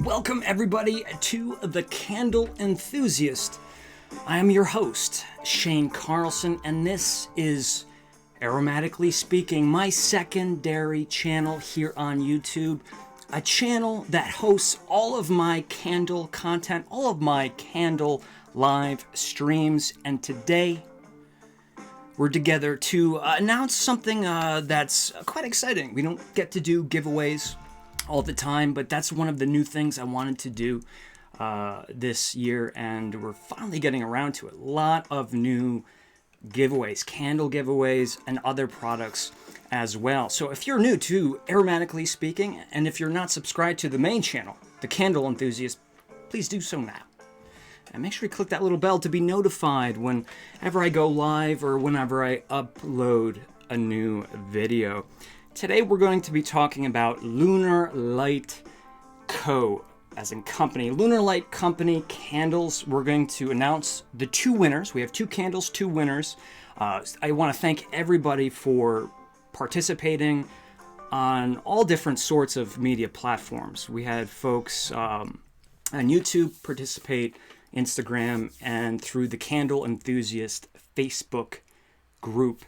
Welcome everybody to the Candle Enthusiast. I am your host, Shane Carlson, and this is Aromatically Speaking, my secondary channel here on YouTube. A channel that hosts all of my candle content, all of my candle live streams, and today we're together to announce something that's quite exciting. We don't get to do giveaways all the time, but that's one of the new things I wanted to do this year, and we're finally getting around to it. A lot of new giveaways, candle giveaways, and other products as well. So if you're new to Aromatically Speaking, and if you're not subscribed to the main channel, the Candle Enthusiast, please do so now. And make sure you click that little bell to be notified whenever I go live or whenever I upload a new video. Today we're going to be talking about Lunar Light Co. as in company. Lunar Light Company candles. We're going to announce the two winners. We have two candles, two winners. I want to thank everybody for participating on all different sorts of media platforms. We had folks on YouTube participate, Instagram, and through the Candle Enthusiast Facebook group.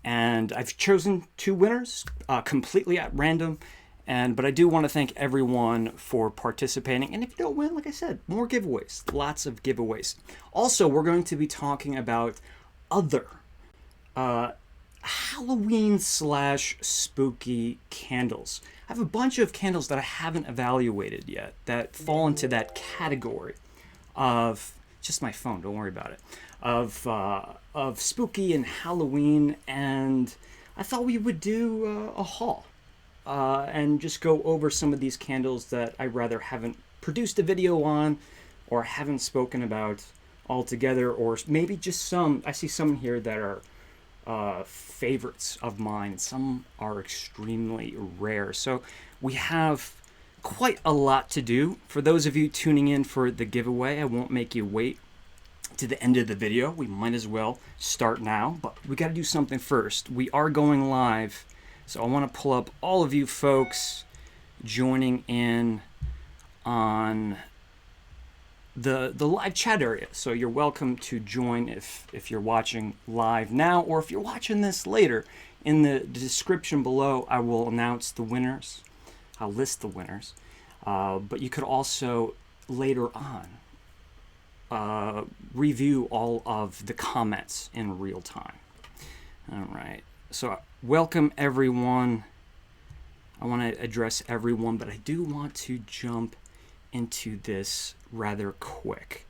And I've chosen two winners completely at random. But I do want to thank everyone for participating. And if you don't win, like I said, more giveaways, lots of giveaways. Also, we're going to be talking about other Halloween / spooky candles. I have a bunch of candles that I haven't evaluated yet that fall into that category of, just my phone, don't worry about it, of spooky and Halloween, and I thought we would do a haul and just go over some of these candles that I rather haven't produced a video on or haven't spoken about altogether, or maybe just some. I see some here that are favorites of mine. Some are extremely rare. So we have quite a lot to do. For those of you tuning in for the giveaway, I won't make you wait to the end of the video. We might as well start now, but we got to do something first. We are going live, so I want to pull up all of you folks joining in on the live chat area. So you're welcome to join if you're watching live now, or if you're watching this later. In the description below, I will announce the winners. I'll list the winners, but you could also later on review all of the comments in real time. All right, so welcome everyone. I want to address everyone, but I do want to jump into this rather quick.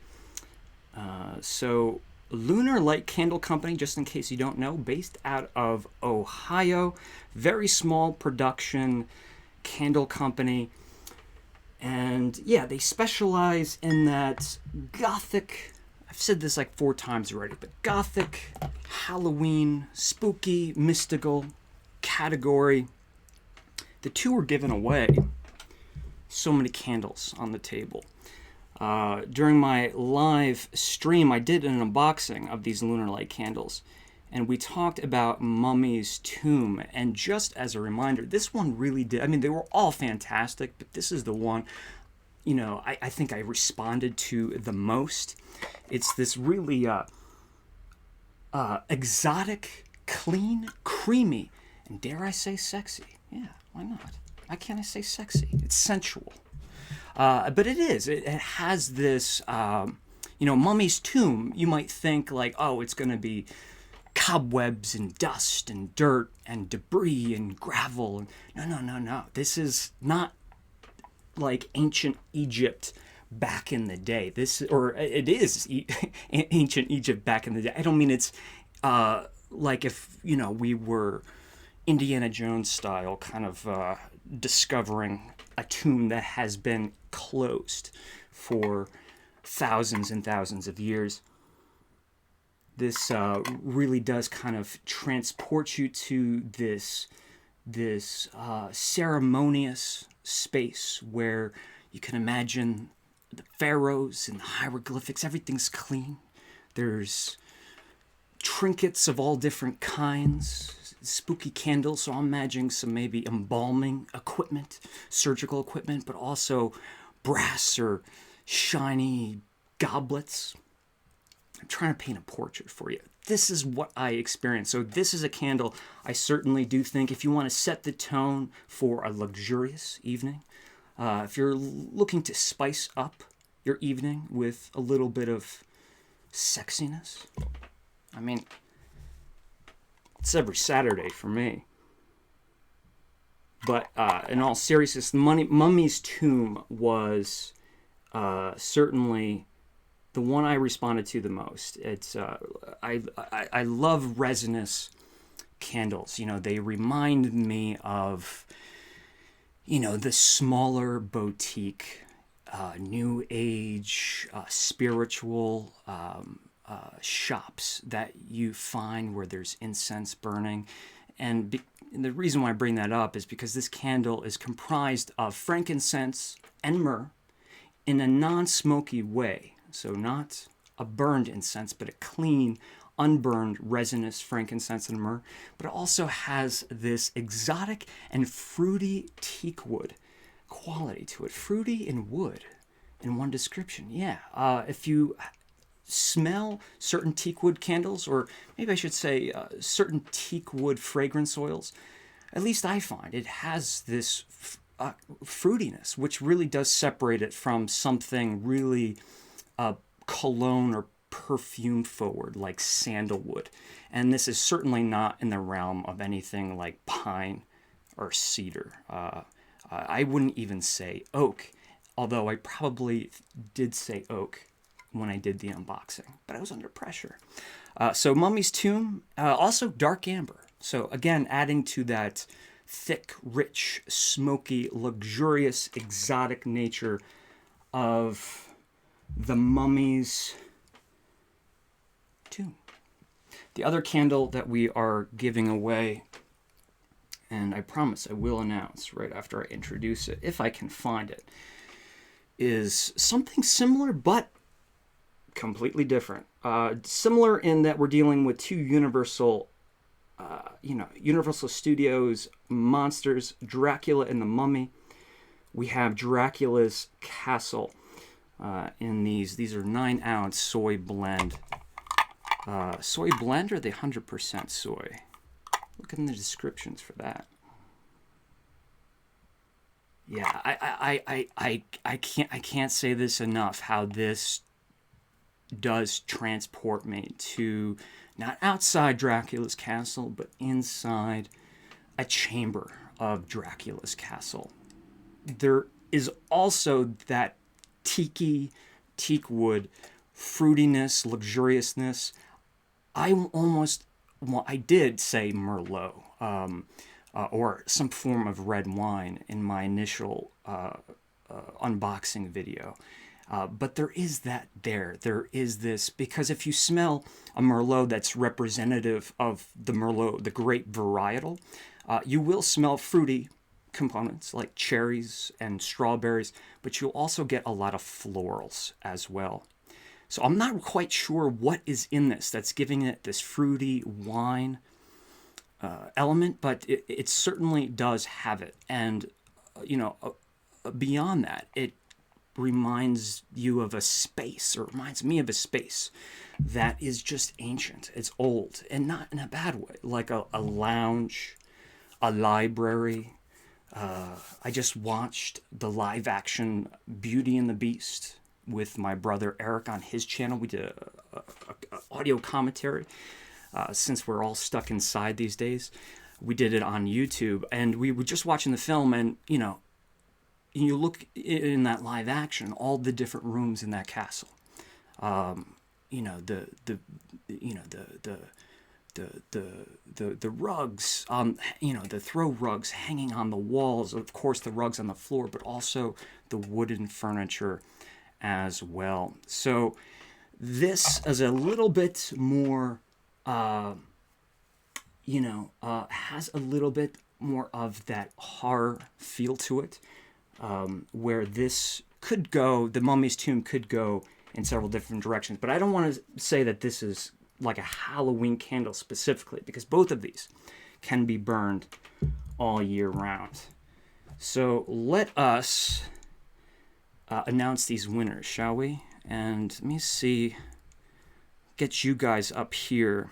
So Lunar Light Candle Company, just in case you don't know, based out of Ohio, very small production candle company. And yeah, they specialize in that gothic, I've said this like 4 times already, but gothic, Halloween, spooky, mystical category. The two were given away. So many candles on the table. During my live stream, I did an unboxing of these Lunar Light candles, and we talked about Mummy's Tomb. And just as a reminder, this one really did, I mean, they were all fantastic, but this is the one, you know, I think I responded to the most. It's this really exotic, clean, creamy, and dare I say sexy. Yeah, why not? Why can't I say sexy? It's sensual. But it is. It has this, you know, Mummy's Tomb. You might think like, oh, it's going to be cobwebs and dust and dirt and debris and gravel. No. This is not like ancient Egypt back in the day. It is ancient Egypt back in the day. I don't mean it's like if, you know, we were Indiana Jones style kind of discovering a tomb that has been closed for thousands and thousands of years. This really does kind of transport you to this ceremonious space where you can imagine the pharaohs and the hieroglyphics. Everything's clean. There's trinkets of all different kinds, spooky candles, so I'm imagining some maybe embalming equipment, surgical equipment, but also brass or shiny goblets. I'm trying to paint a portrait for you. This is what I experienced. So this is a candle I certainly do think if you want to set the tone for a luxurious evening, if you're looking to spice up your evening with a little bit of sexiness, I mean, it's every Saturday for me. But in all seriousness, Mummy's Tomb was certainly the one I responded to the most. It's I love resinous candles. You know, they remind me of, you know, the smaller boutique, new age, spiritual shops that you find where there's incense burning. And the reason why I bring that up is because this candle is comprised of frankincense and myrrh in a non-smoky way. So not a burned incense, but a clean, unburned, resinous frankincense and myrrh. But it also has this exotic and fruity teak wood quality to it. Fruity and wood in one description. Yeah. If you smell certain teak wood candles, or maybe I should say certain teak wood fragrance oils, at least I find it has this fruitiness, which really does separate it from something really cologne or perfume forward like sandalwood. And this is certainly not in the realm of anything like pine or cedar. I wouldn't even say oak, although I probably did say oak when I did the unboxing, but I was under pressure. So Mummy's Tomb, also dark amber. So again, adding to that thick, rich, smoky, luxurious, exotic nature of the Mummy's Tomb. The other candle that we are giving away, and I promise I will announce right after I introduce it, if I can find it, is something similar but completely different. Similar in that we're dealing with two Universal Studios monsters, Dracula and the Mummy. We have Dracula's Castle in these. These are 9-ounce soy blend. Soy blend, or are they 100% soy? Look in the descriptions for that. Yeah, I can't say this enough, how this does transport me to not outside Dracula's castle, but inside a chamber of Dracula's castle. There is also that teak wood fruitiness, luxuriousness. I did say Merlot, or some form of red wine in my initial unboxing video. But there is that there. There is this, because if you smell a Merlot that's representative of the Merlot, the grape varietal, you will smell fruity components like cherries and strawberries, but you'll also get a lot of florals as well. So I'm not quite sure what is in this that's giving it this fruity wine element, but it certainly does have it. And, beyond that, it reminds you of a space, or reminds me of a space that is just ancient. It's old, and not in a bad way, like a lounge, a library. I just watched the live action Beauty and the Beast with my brother Eric on his channel. We did a audio commentary since we're all stuck inside these days. We did it on YouTube, and we were just watching the film, and you look in that live action, all the different rooms in that castle. The rugs, the throw rugs hanging on the walls. Of course, the rugs on the floor, but also the wooden furniture as well. So this is a little bit more, has a little bit more of that horror feel to it. Where this could go, the Mummy's Tomb could go in several different directions. But I don't want to say that this is like a Halloween candle specifically, because both of these can be burned all year round. So let us announce these winners, shall we? And let me see, get you guys up here.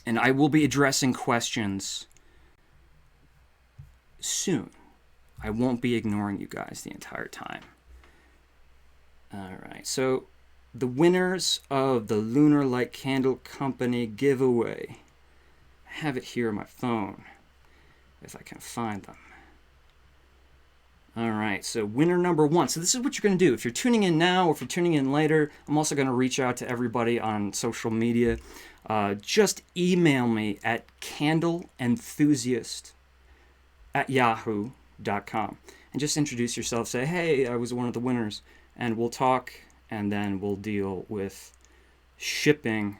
And I will be addressing questions soon. I won't be ignoring you guys the entire time. All right, so the winners of the Lunar Light Candle Company giveaway. I have it here on my phone, if I can find them. All right, so winner number 1. So this is what you're going to do. If you're tuning in now or if you're tuning in later, I'm also going to reach out to everybody on social media. Just email me at candleenthusiast@yahoo.com and just introduce yourself. Say, hey, I was one of the winners, and we'll talk, and then we'll deal with shipping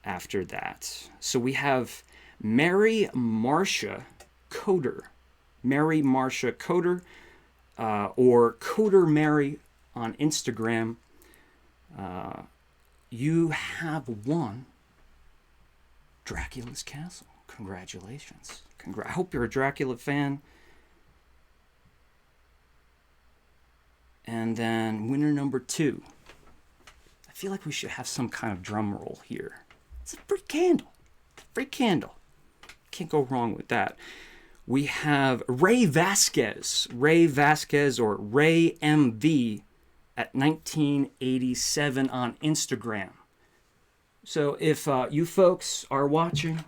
after that. So we have Marsha Coder. Mary Marsha Coder, or Coder Mary on Instagram. You have won Dracula's Castle. Congratulations. I hope you're a Dracula fan. And then winner number 2. I feel like we should have some kind of drum roll here. It's a free candle. Free candle. Can't go wrong with that. We have Ray Vasquez, or Ray MV at 1987 on Instagram. So if you folks are watching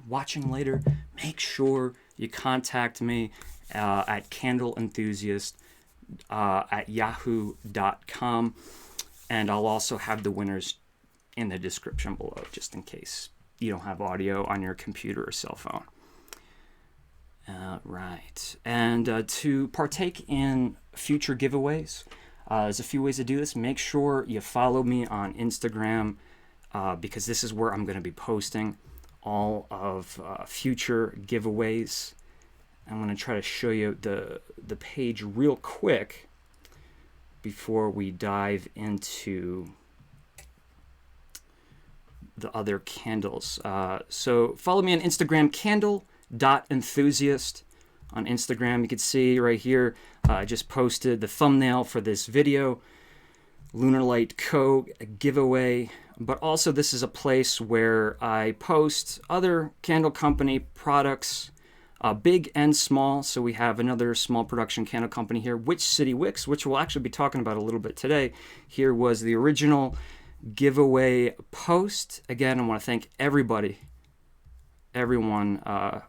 later, make sure you contact me at candleenthusiast at yahoo.com, and I'll also have the winners in the description below, just in case you don't have audio on your computer or cell phone. Right, and to partake in future giveaways, there's a few ways to do this. Make sure you follow me on Instagram, because this is where I'm going to be posting all of future giveaways. I'm going to try to show you the page real quick before we dive into the other candles. So follow me on Instagram, candle.enthusiast on Instagram. You can see right here, I just posted the thumbnail for this video, Lunar Light Co giveaway. But also this is a place where I post other candle company products, big and small. So we have another small production candle company here, City Wicks, which we'll actually be talking about a little bit today. Here was the original giveaway post. Again, I want to thank everyone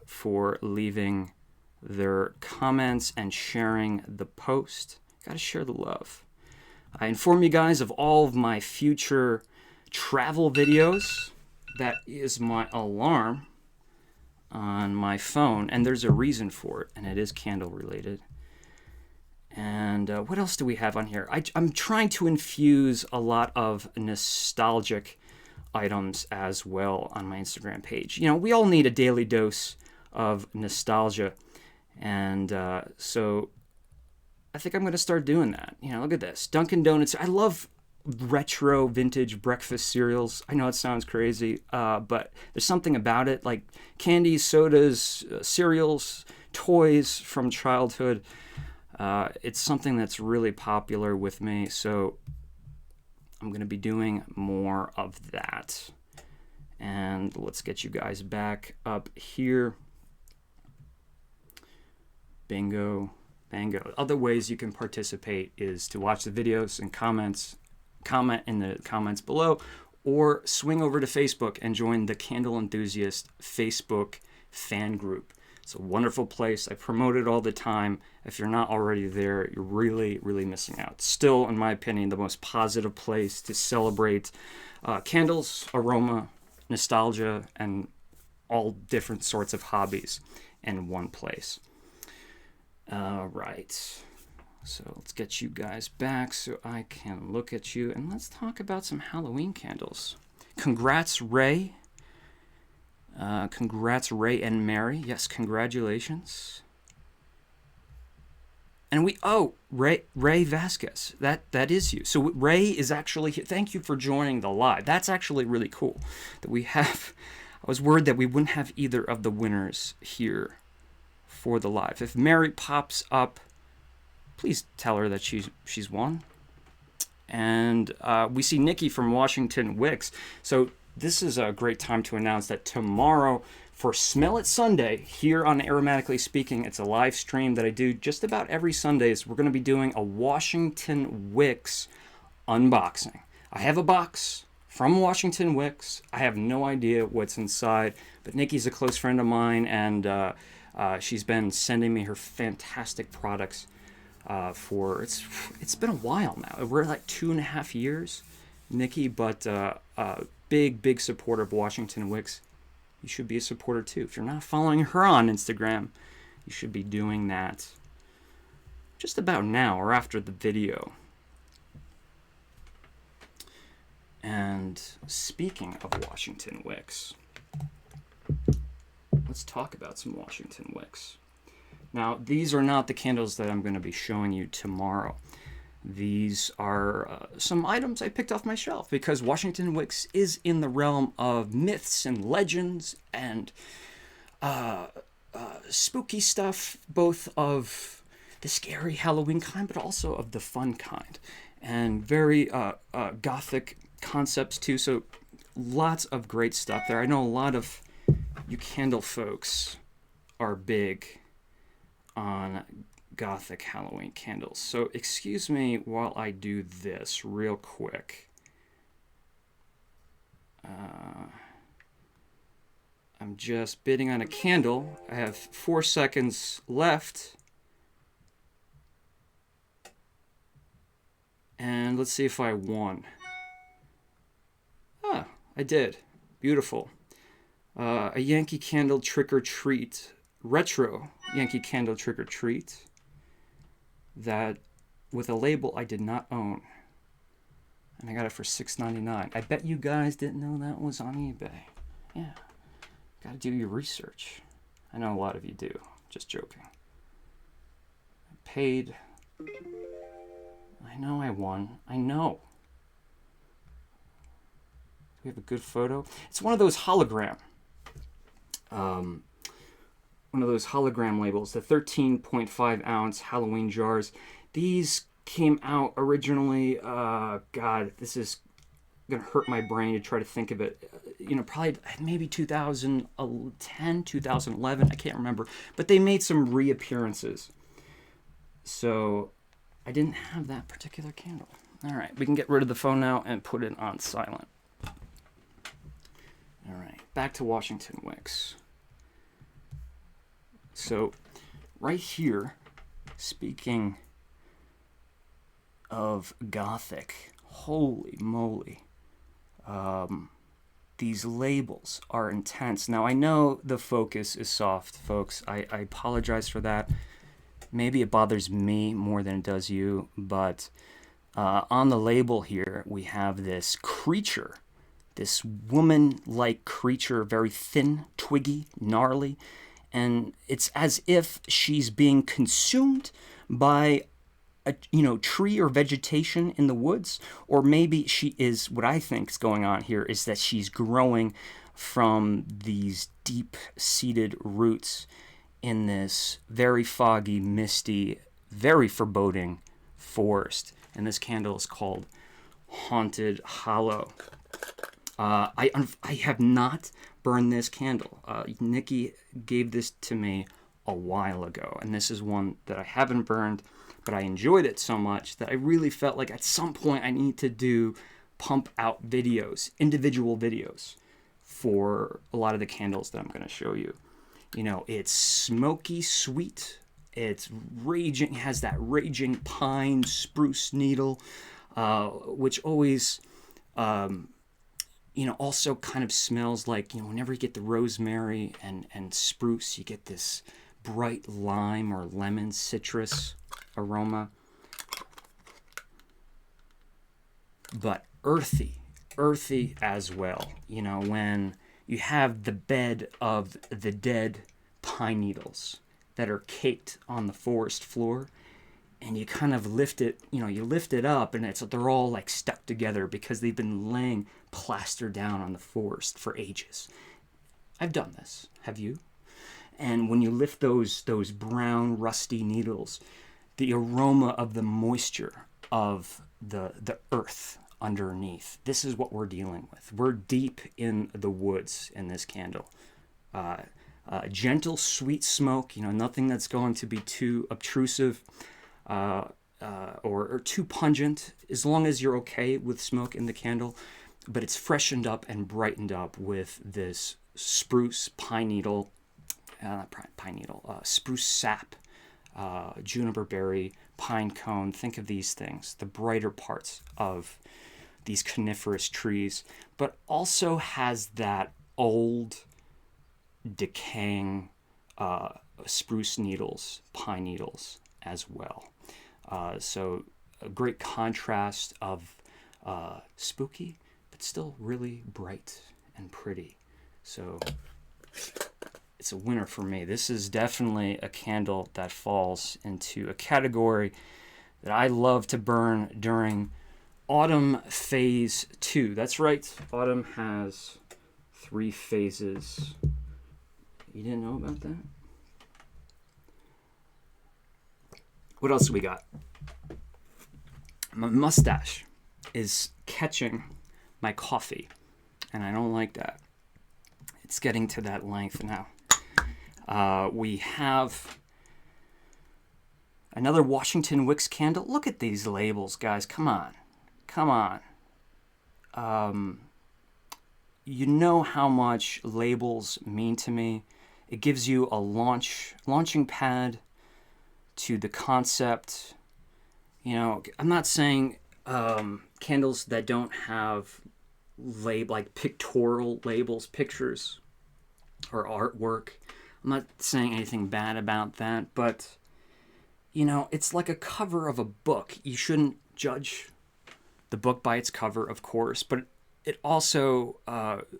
for leaving their comments and sharing the post. Gotta share the love. I inform you guys of all of my future travel videos. That is my alarm on my phone, and there's a reason for it, and it is candle related. And what else do we have on here? I'm trying to infuse a lot of nostalgic items as well on my Instagram page. You know, we all need a daily dose of nostalgia, and so I think I'm going to start doing that. You know, look at this. Dunkin' Donuts. I love retro vintage breakfast cereals. I know it sounds crazy, but there's something about it, like candies, sodas, cereals, toys from childhood. It's something that's really popular with me, so I'm going to be doing more of that. And let's get you guys back up here. Bingo, bango. Other ways you can participate is to watch the videos and comment in the comments below, or swing over to Facebook and join the Candle Enthusiast Facebook fan group. It's a wonderful place. I promote it all the time. If you're not already there, you're really, really missing out. Still, in my opinion, the most positive place to celebrate candles, aroma, nostalgia, and all different sorts of hobbies in one place. Right. So let's get you guys back so I can look at you, and let's talk about some Halloween candles. Congrats, Ray. Congrats, Ray and Mary. Yes, congratulations. And Ray Vasquez. That is you. So Ray is actually here. Thank you for joining the live. That's actually really cool that we have. I was worried that we wouldn't have either of the winners here for the live. If Mary pops up, please tell her that she's won. And we see Nikki from Washington Wicks. So this is a great time to announce that tomorrow for Smell It Sunday here on Aromatically Speaking, it's a live stream that I do just about every Sundays. We're going to be doing a Washington Wicks unboxing. I have a box from Washington Wicks. I have no idea what's inside, but Nikki's a close friend of mine, and she's been sending me her fantastic products for it's been a while now. We're like 2.5 years, Nikki, but big supporter of Washington Wicks. You should be a supporter too. If you're not following her on Instagram, you should be doing that just about now or after the video. And speaking of Washington Wicks, let's talk about some Washington Wicks. Now, these are not the candles that I'm going to be showing you tomorrow. These are some items I picked off my shelf because Washington Wicks is in the realm of myths and legends and spooky stuff, both of the scary Halloween kind, but also of the fun kind. And very gothic concepts too, so lots of great stuff there. I know a lot of you candle folks are big on gothic Halloween candles. So excuse me while I do this real quick. I'm just bidding on a candle. I have 4 seconds left. And let's see if I won. Ah, I did. Beautiful. A Yankee Candle Trick or Treat. Retro Yankee Candle Trick or Treat. That with a label I did not own. And I got it for $6.99. I bet you guys didn't know that was on eBay. Yeah. Gotta do your research. I know a lot of you do. Just joking. I paid. I know I won. I know. We have a good photo. It's one of those hologram. One of those hologram labels, the 13.5 ounce Halloween jars. These came out originally, God, this is gonna hurt my brain to try to think of it. You know, probably maybe 2010, 2011, I can't remember. But they made some reappearances. So I didn't have that particular candle. All right, we can get rid of the phone now and put it on silent. All right, back to Washington Wicks. So, right here, speaking of gothic, holy moly, these labels are intense. Now, I know the focus is soft, folks. I apologize for that. Maybe it bothers me more than it does you, but on the label here, we have this creature, this woman-like creature, very thin, twiggy, gnarly, and it's as if she's being consumed by a tree or vegetation in the woods, or maybe she is, what I think is going on here is that she's growing from these deep-seated roots in this very foggy, misty, very foreboding forest. And this candle is called Haunted Hollow. I have not burned this candle. Nikki gave this to me a while ago, and this is one that I haven't burned, but I enjoyed it so much that I really felt like at some point I need to do pump out videos, individual videos, for a lot of the candles that I'm going to show you. You know, it's smoky sweet. It's raging, has that raging pine spruce needle, which always, also kind of smells like, whenever you get the rosemary and spruce, you get this bright lime or lemon citrus aroma. But earthy as well. When you have the bed of the dead pine needles that are caked on the forest floor, and you kind of lift it, you lift it up, and they're all like stuck together because they've been laying plaster down on the forest for ages. I've done this. Have you? And when you lift those brown rusty needles, the aroma of the moisture of the earth underneath. This is what we're dealing with. We're deep in the woods in this candle. Gentle, sweet smoke, nothing that's going to be too obtrusive or too pungent, as long as you're okay with smoke in the candle. But it's freshened up and brightened up with this spruce, spruce sap, juniper berry, pine cone. Think of these things, the brighter parts of these coniferous trees, but also has that old, decaying spruce needles, pine needles as well. So a great contrast of spooky, but still really bright and pretty. So it's a winner for me. This is definitely a candle that falls into a category that I love to burn during Autumn Phase 2. That's right, autumn has 3 phases. You didn't know about that? What else do we got? My mustache is catching my coffee, and I don't like that. It's getting to that length now. We have another Washington Wicks candle. Look at these labels, guys. Come on. You know how much labels mean to me. It gives you a launching pad to the concept. I'm not saying candles that don't have like pictorial labels, pictures, or artwork. I'm not saying anything bad about that, but it's like a cover of a book. You shouldn't judge the book by its cover, of course, but it also,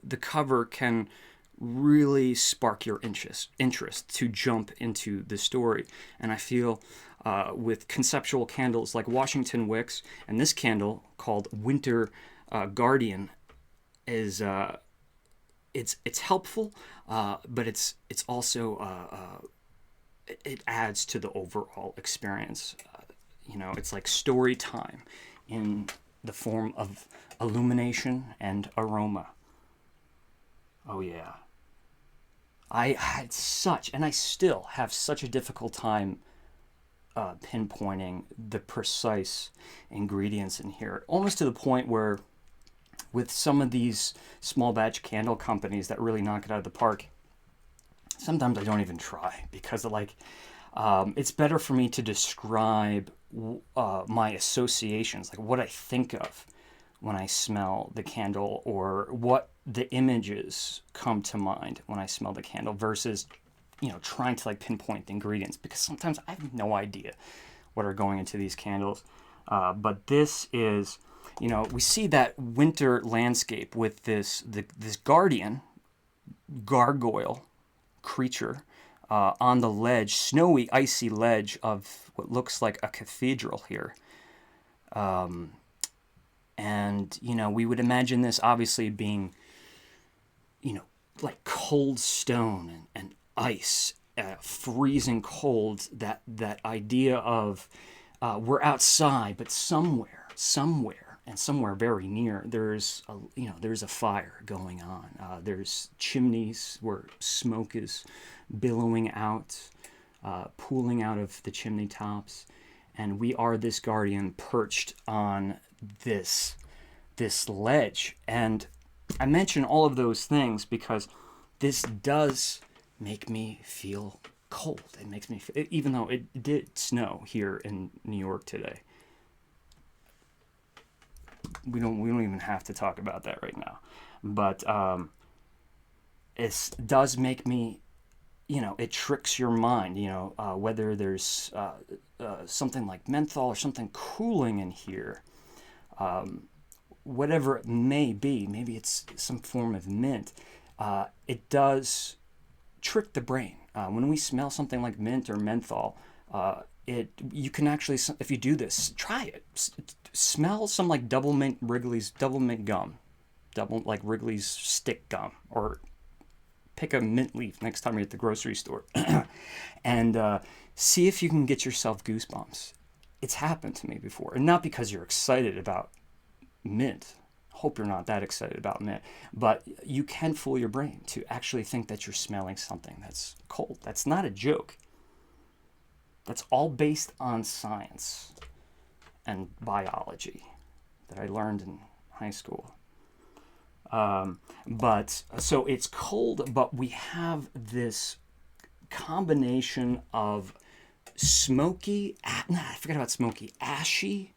the cover can really spark your interest to jump into the story. And I feel with conceptual candles like Washington Wicks, and this candle called Winter Guardian is it's helpful, but it's also it adds to the overall experience. It's like story time in the form of illumination and aroma. Oh yeah. I had and I still have such a difficult time pinpointing the precise ingredients in here, almost to the point where with some of these small batch candle companies that really knock it out of the park, sometimes I don't even try, because it's better for me to describe my associations, like what I think of when I smell the candle, or what the images come to mind when I smell the candle, versus trying to pinpoint the ingredients, because sometimes I have no idea what are going into these candles. But this is, we see that winter landscape with this gargoyle creature on the ledge, snowy, icy ledge of what looks like a cathedral here. And, we would imagine this obviously being, like cold stone and ice, freezing cold, that idea of we're outside, but somewhere very near, there's a fire going on. There's chimneys where smoke is billowing out, pooling out of the chimney tops, and we are this guardian perched on this ledge. And I mention all of those things because this does make me feel cold. It makes me feel, even though it did snow here in New York today. We don't even have to talk about that right now. But it does make me, it tricks your mind, whether there's something like menthol or something cooling in here, whatever it may be, maybe it's some form of mint. It does trick the brain. When we smell something like mint or menthol, you can actually, if you do this, try it. Smell some like Wrigley's double mint gum, like Wrigley's stick gum, or pick a mint leaf next time you're at the grocery store, and see if you can get yourself goosebumps. It's happened to me before, and not because you're excited about mint. Hope you're not that excited about mint, but you can fool your brain to actually think that you're smelling something that's cold. That's not a joke. That's all based on science and biology that I learned in high school. But so it's cold, but we have this combination of smoky, I forgot about smoky, ashy,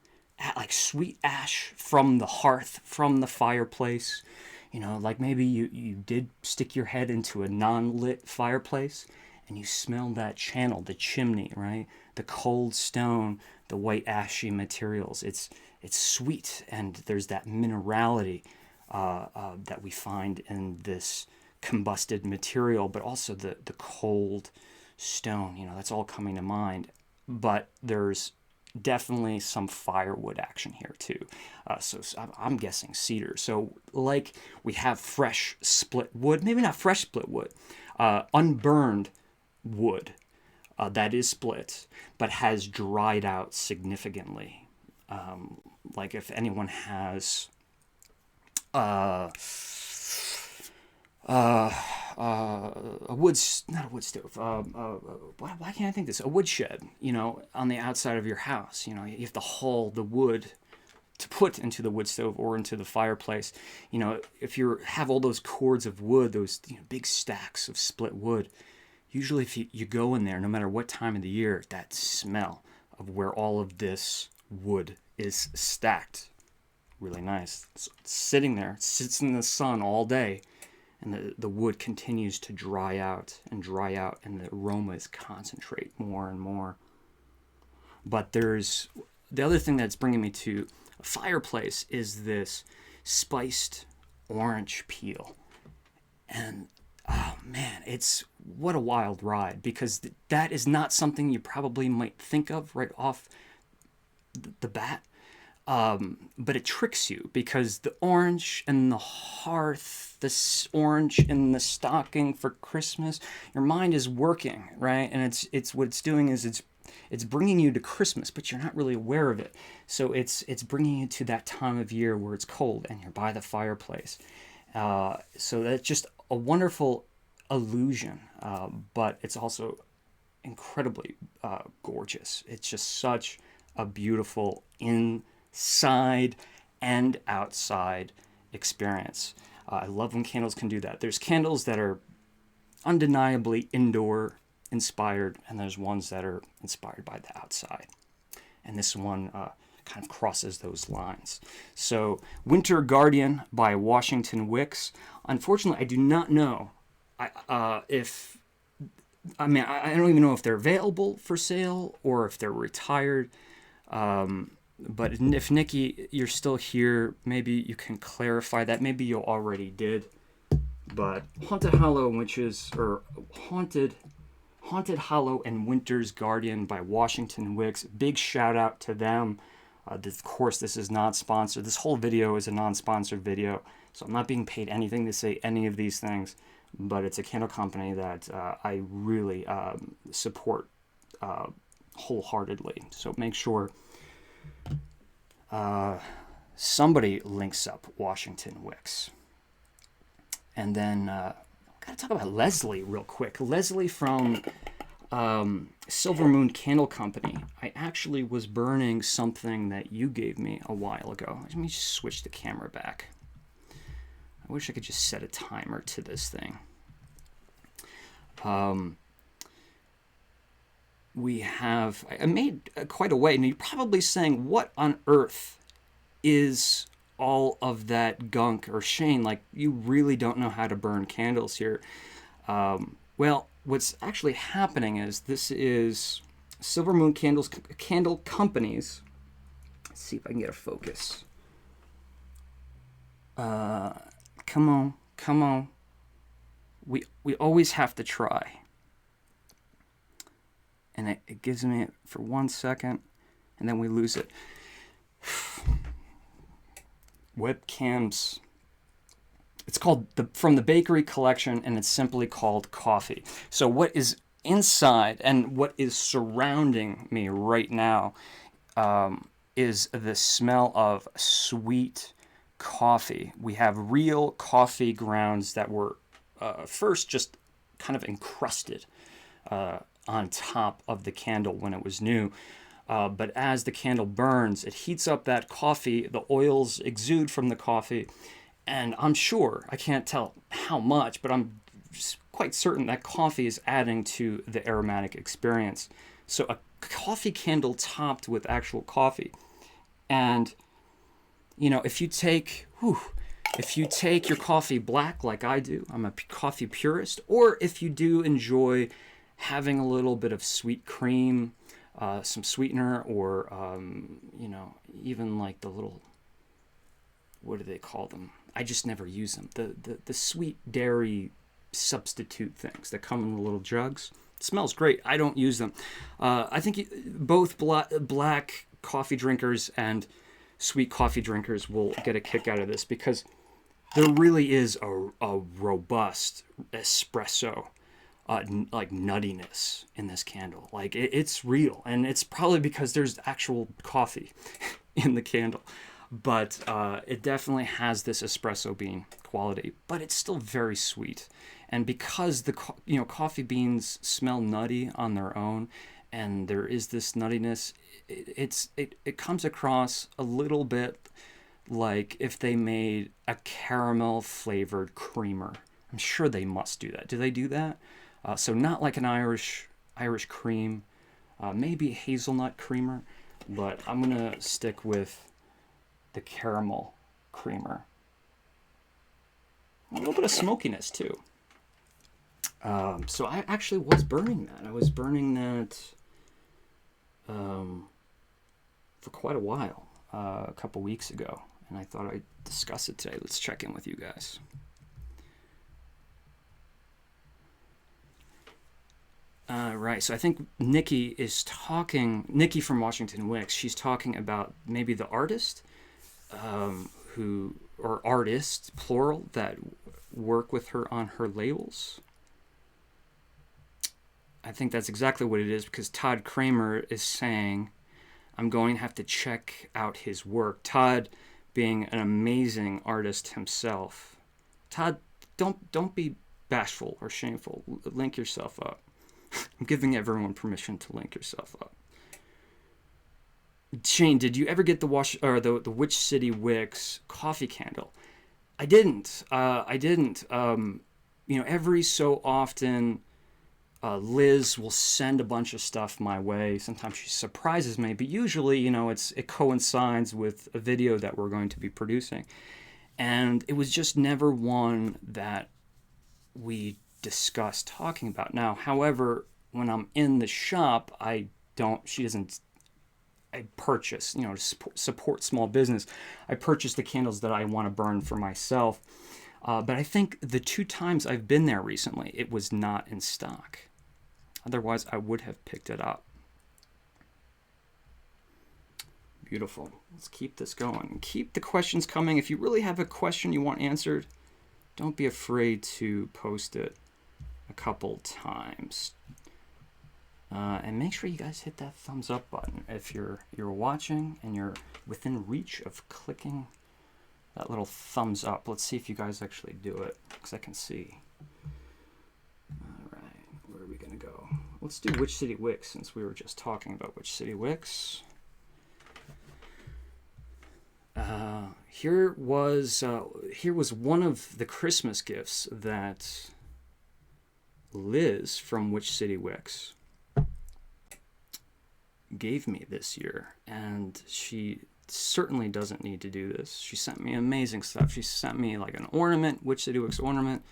like sweet ash from the hearth, from the fireplace. You know, like maybe you did stick your head into a non-lit fireplace and you smelled that channel, the chimney, right? The cold stone, the white ashy materials. It's sweet, and there's that minerality that we find in this combusted material, but also the cold stone. You know, that's all coming to mind. But there's definitely some firewood action here too. So I'm guessing cedar. So like we have fresh split wood, maybe not fresh split wood, unburned wood that is split, but has dried out significantly. Like if anyone has a wood, not a wood stove. Why can't I think this? A woodshed. You know, on the outside of your house. You know, you have to haul the wood to put into the wood stove or into the fireplace. You know, if you have all those cords of wood, those big stacks of split wood. Usually, if you go in there, no matter what time of the year, that smell of where all of this wood is stacked, really nice. So it's sitting there, sits in the sun all day. And the wood continues to dry out, and the aromas concentrate more and more. But there's the other thing that's bringing me to a fireplace is this spiced orange peel. And oh man, it's what a wild ride, because that is not something you probably might think of right off the bat. But it tricks you, because the orange and the hearth, this orange in the stocking for Christmas, your mind is working, right? And it's what it's doing is it's bringing you to Christmas, but you're not really aware of it. So it's bringing you to that time of year where it's cold and you're by the fireplace. So that's just a wonderful illusion, but it's also incredibly gorgeous. It's just such a beautiful inside and outside experience. I love when candles can do that. There's candles that are undeniably indoor inspired, and there's ones that are inspired by the outside. And this one kind of crosses those lines. So Winter Guardian by Washington Wicks. Unfortunately, I do not know if... I mean, I don't even know if they're available for sale or if they're retired. But if Nikki, you're still here, maybe you can clarify that. Maybe you already did. But Haunted Hollow Witches, or Haunted Hollow and Winter's Guardian by Washington Wicks. Big shout out to them. Of course, this is not sponsored. This whole video is a non-sponsored video, so I'm not being paid anything to say any of these things. But it's a candle company that I really support wholeheartedly. So make sure somebody links up Washington Wicks. And then gotta talk about Leslie real quick. Leslie from Silver Moon Candle Company. I actually was burning something that you gave me a while ago. Let me just switch the camera back. I wish I could just set a timer to this thing. We have, I made quite a way, and you're probably saying, what on earth is all of that gunk? Or Shane, like, you really don't know how to burn candles here. Well, what's actually happening is this is Silver Moon Candle Company's. Let's see if I can get a focus. Come on. We always have to try. And it gives me it for 1 second, and then we lose it. Webcams. It's called from the Bakery Collection, and it's simply called Coffee. So what is inside, and what is surrounding me right now, is the smell of sweet coffee. We have real coffee grounds that were first just kind of encrusted on top of the candle when it was new. But as the candle burns, it heats up that coffee, the oils exude from the coffee, and I'm sure, I can't tell how much, but I'm quite certain that coffee is adding to the aromatic experience. So a coffee candle topped with actual coffee. And, you know, if you take your coffee black like I do, I'm a coffee purist, or if you do enjoy having a little bit of sweet cream, some sweetener, or, you know, even like the little, what do they call them? I just never use them. The sweet dairy substitute things that come in the little jugs. It smells great. I don't use them. I think both black coffee drinkers and sweet coffee drinkers will get a kick out of this, because there really is a robust espresso like nuttiness in this candle. Like it's real, and it's probably because there's actual coffee in the candle. But it definitely has this espresso bean quality, but it's still very sweet. And because the coffee beans smell nutty on their own, and there is this nuttiness, it comes across a little bit like if they made a caramel flavored creamer. I'm sure they must do that. Do they do that? So not like an Irish cream, maybe hazelnut creamer, but I'm gonna stick with the caramel creamer. A little bit of smokiness too. So I actually was burning that. I was burning that for quite a while, a couple weeks ago, and I thought I'd discuss it today. Let's check in with you guys. Right, so I think Nikki from Washington Wicks, she's talking about maybe the artist or artists, plural, that work with her on her labels. I think that's exactly what it is, because Todd Kramer is saying, I'm going to have to check out his work. Todd being an amazing artist himself. Todd, don't be bashful or shameful. Link yourself up. I'm giving everyone permission to link yourself up. Shane, did you ever get the Witch City Wicks coffee candle? I didn't. Every so often, Liz will send a bunch of stuff my way. Sometimes she surprises me, but usually, it coincides with a video that we're going to be producing. And it was just never one that we discussed talking about. Now, however, when I'm in the shop, I purchase, to support small business, I purchase the candles that I want to burn for myself. But I think the 2 times I've been there recently, it was not in stock. Otherwise, I would have picked it up. Beautiful. Let's keep this going. Keep the questions coming. If you really have a question you want answered, don't be afraid to post it a couple times. And make sure you guys hit that thumbs up button if you're watching and you're within reach of clicking that little thumbs up. Let's see if you guys actually do it, because I can see. All right, where are we gonna go? Let's do Witch City Wicks, since we were just talking about Witch City Wicks. Here was one of the Christmas gifts that Liz from Witch City Wicks gave me this year, and she certainly doesn't need to do this. She sent me amazing stuff. She sent me like an ornament, Witch City Wicks ornament,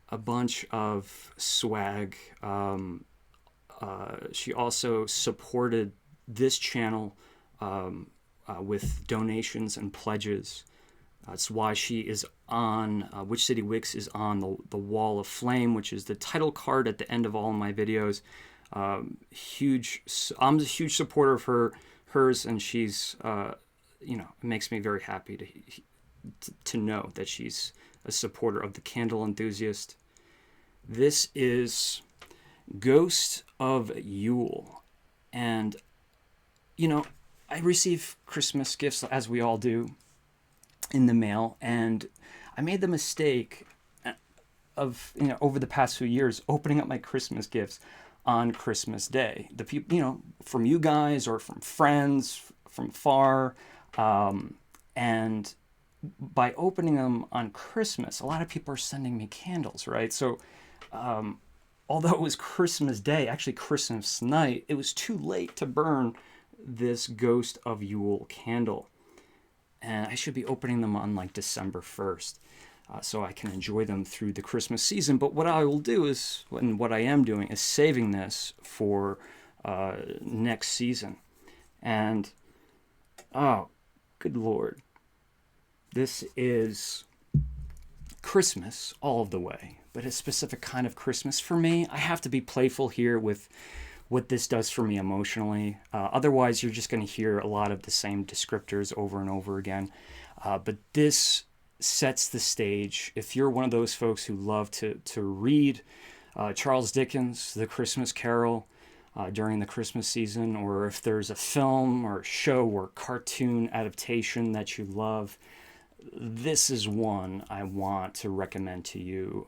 a bunch of swag. She also supported this channel with donations and pledges. That's why she is on, Witch City Wicks is on the Wall of Flame, which is the title card at the end of all of my videos. I'm a huge supporter of hers, and she's, it makes me very happy to know that she's a supporter of the Candle Enthusiast. This is, Ghost of Yule. And, I receive Christmas gifts, as we all do, in the mail. And I made the mistake of, over the past few years, opening up my Christmas gifts on Christmas Day. The people, from you guys or from friends from far. And by opening them on Christmas, a lot of people are sending me candles, right? So, although it was Christmas Day, actually Christmas night, it was too late to burn this Ghost of Yule candle. And I should be opening them on like December 1st, so I can enjoy them through the Christmas season. But what I will do is, and what I am doing, is saving this for next season. And, oh, good Lord. This is Christmas all of the way, but a specific kind of Christmas for me. I have to be playful here with what this does for me emotionally. Otherwise, you're just going to hear a lot of the same descriptors over and over again. But this sets the stage. If you're one of those folks who love to read Charles Dickens' The Christmas Carol during the Christmas season, or if there's a film or show or cartoon adaptation that you love, this is one I want to recommend to you.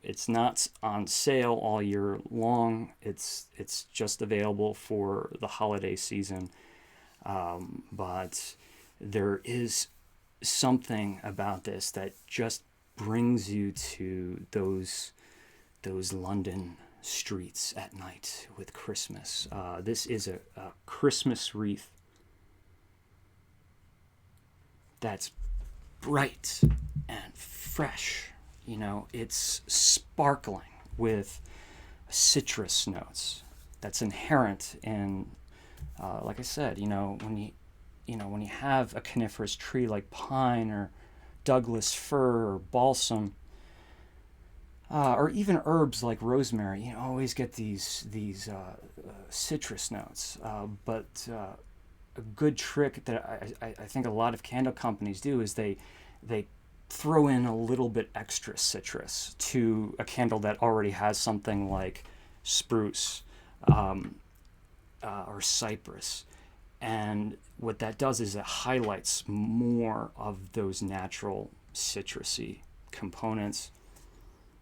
It's not on sale all year long. It's just available for the holiday season. But there is something about this that just brings you to those London streets at night with Christmas. This is a Christmas wreath that's bright and fresh. It's sparkling with citrus notes that's inherent in, like I said, when you have a coniferous tree like pine or Douglas fir or balsam, or even herbs like rosemary, you always get these citrus notes. But a good trick that I think a lot of candle companies do is they throw in a little bit extra citrus to a candle that already has something like spruce or cypress. And what that does is it highlights more of those natural citrusy components.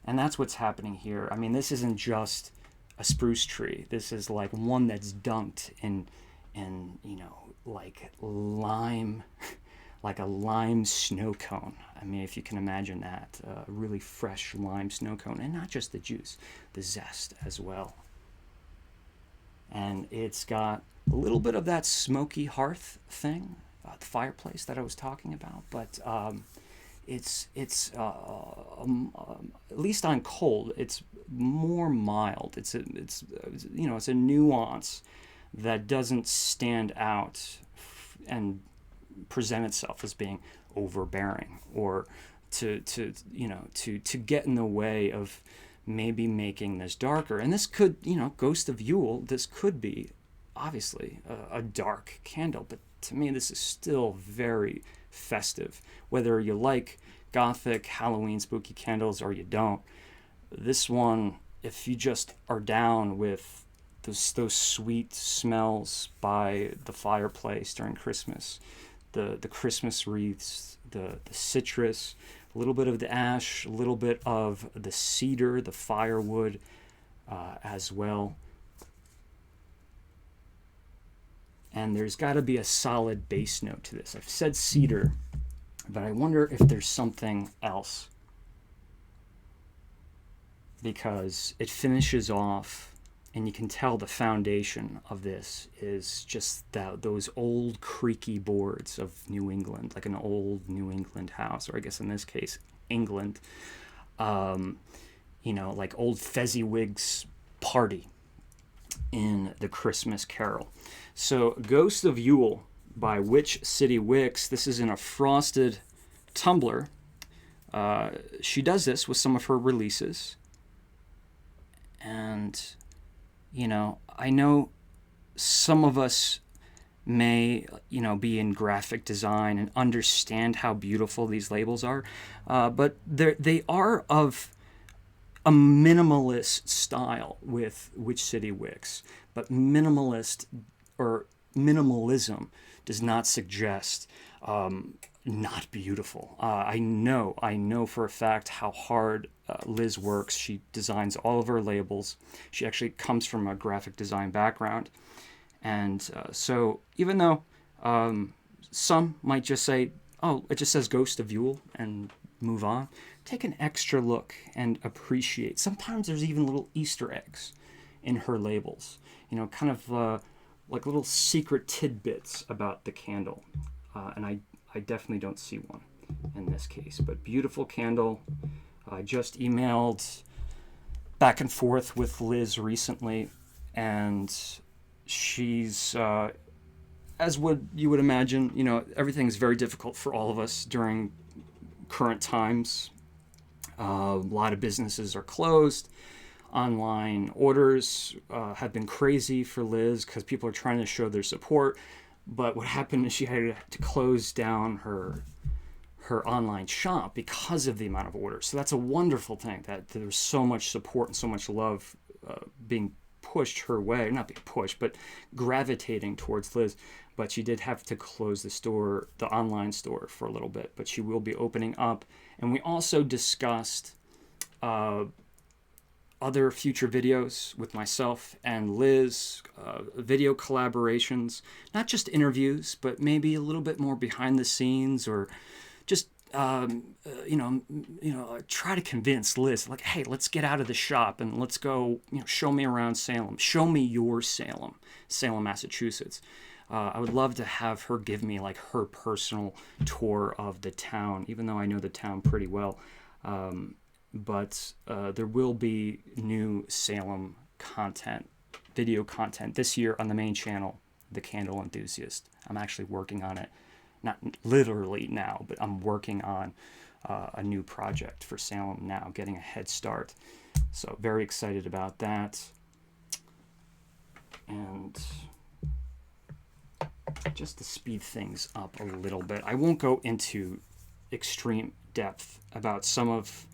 And that's what's happening here. I mean, this isn't just a spruce tree. This is like one that's dunked in like lime, like a lime snow cone. I mean, if you can imagine that, a really fresh lime snow cone, and not just the juice, the zest as well. And it's got a little bit of that smoky hearth thing, the fireplace that I was talking about, but it's at least on cold, it's more mild. It's a nuance that doesn't stand out and present itself as being overbearing or to get in the way of maybe making this darker. And this could, Ghost of Yule, this could be obviously a dark candle, but to me this is still very festive. Whether you like gothic Halloween spooky candles or you don't, this one, if you just are down with those sweet smells by the fireplace during Christmas, the Christmas wreaths, the citrus, a little bit of the ash, a little bit of the cedar, the firewood as well. And there's got to be a solid base note to this. I've said cedar, but I wonder if there's something else, because it finishes off, and you can tell the foundation of this is just those old creaky boards of New England, like an old New England house, or I guess in this case, England. Like old Fezziwig's party in the Christmas Carol. So Ghost of Yule by City Wicks. This is in a frosted tumbler. She does this with some of her releases. And I know some of us may, be in graphic design and understand how beautiful these labels are, but they are of a minimalist style with City Wicks, but minimalist or minimalism does not suggest not beautiful. I know for a fact how hard Liz works. She designs all of her labels. She actually comes from a graphic design background, and so even though some might just say, "Oh, it just says Ghost of YULE," and move on, take an extra look and appreciate. Sometimes there's even little Easter eggs in her labels, kind of like little secret tidbits about the candle. And I definitely don't see one in this case, but beautiful candle. I just emailed back and forth with Liz recently, and she's, as you would imagine, everything's very difficult for all of us during current times. A lot of businesses are closed. Online orders have been crazy for Liz because people are trying to show their support. But what happened is she had to close down her online shop because of the amount of orders. So that's a wonderful thing, that there's so much support and so much love being pushed her way. Not being pushed, but gravitating towards Liz. But she did have to close the online store for a little bit. But she will be opening up. And we also discussed other future videos with myself and Liz, video collaborations, not just interviews, but maybe a little bit more behind the scenes, or just try to convince Liz, like, hey, let's get out of the shop and let's go, show me around Salem, show me your Salem, Massachusetts. I would love to have her give me like her personal tour of the town, even though I know the town pretty well. But there will be new Salem content, video content this year on the main channel, The Candle Enthusiast. I'm actually working on it, not literally now, but I'm working on a new project for Salem now, getting a head start. So very excited about that. And just to speed things up a little bit, I won't go into extreme depth about some of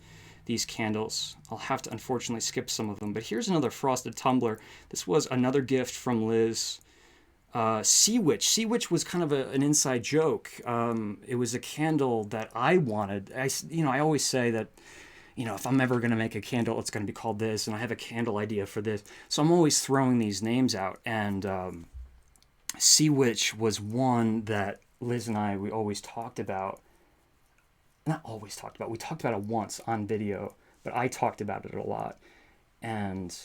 these candles. I'll have to unfortunately skip some of them, but here's another frosted tumbler. This was another gift from Liz. Sea Witch. Sea Witch was kind of an inside joke. It was a candle that I wanted. I always say that, if I'm ever going to make a candle, it's going to be called this, and I have a candle idea for this. So I'm always throwing these names out, and Sea Witch was one that Liz and we always talked about. Not always talked about. We talked about it once on video, but I talked about it a lot. And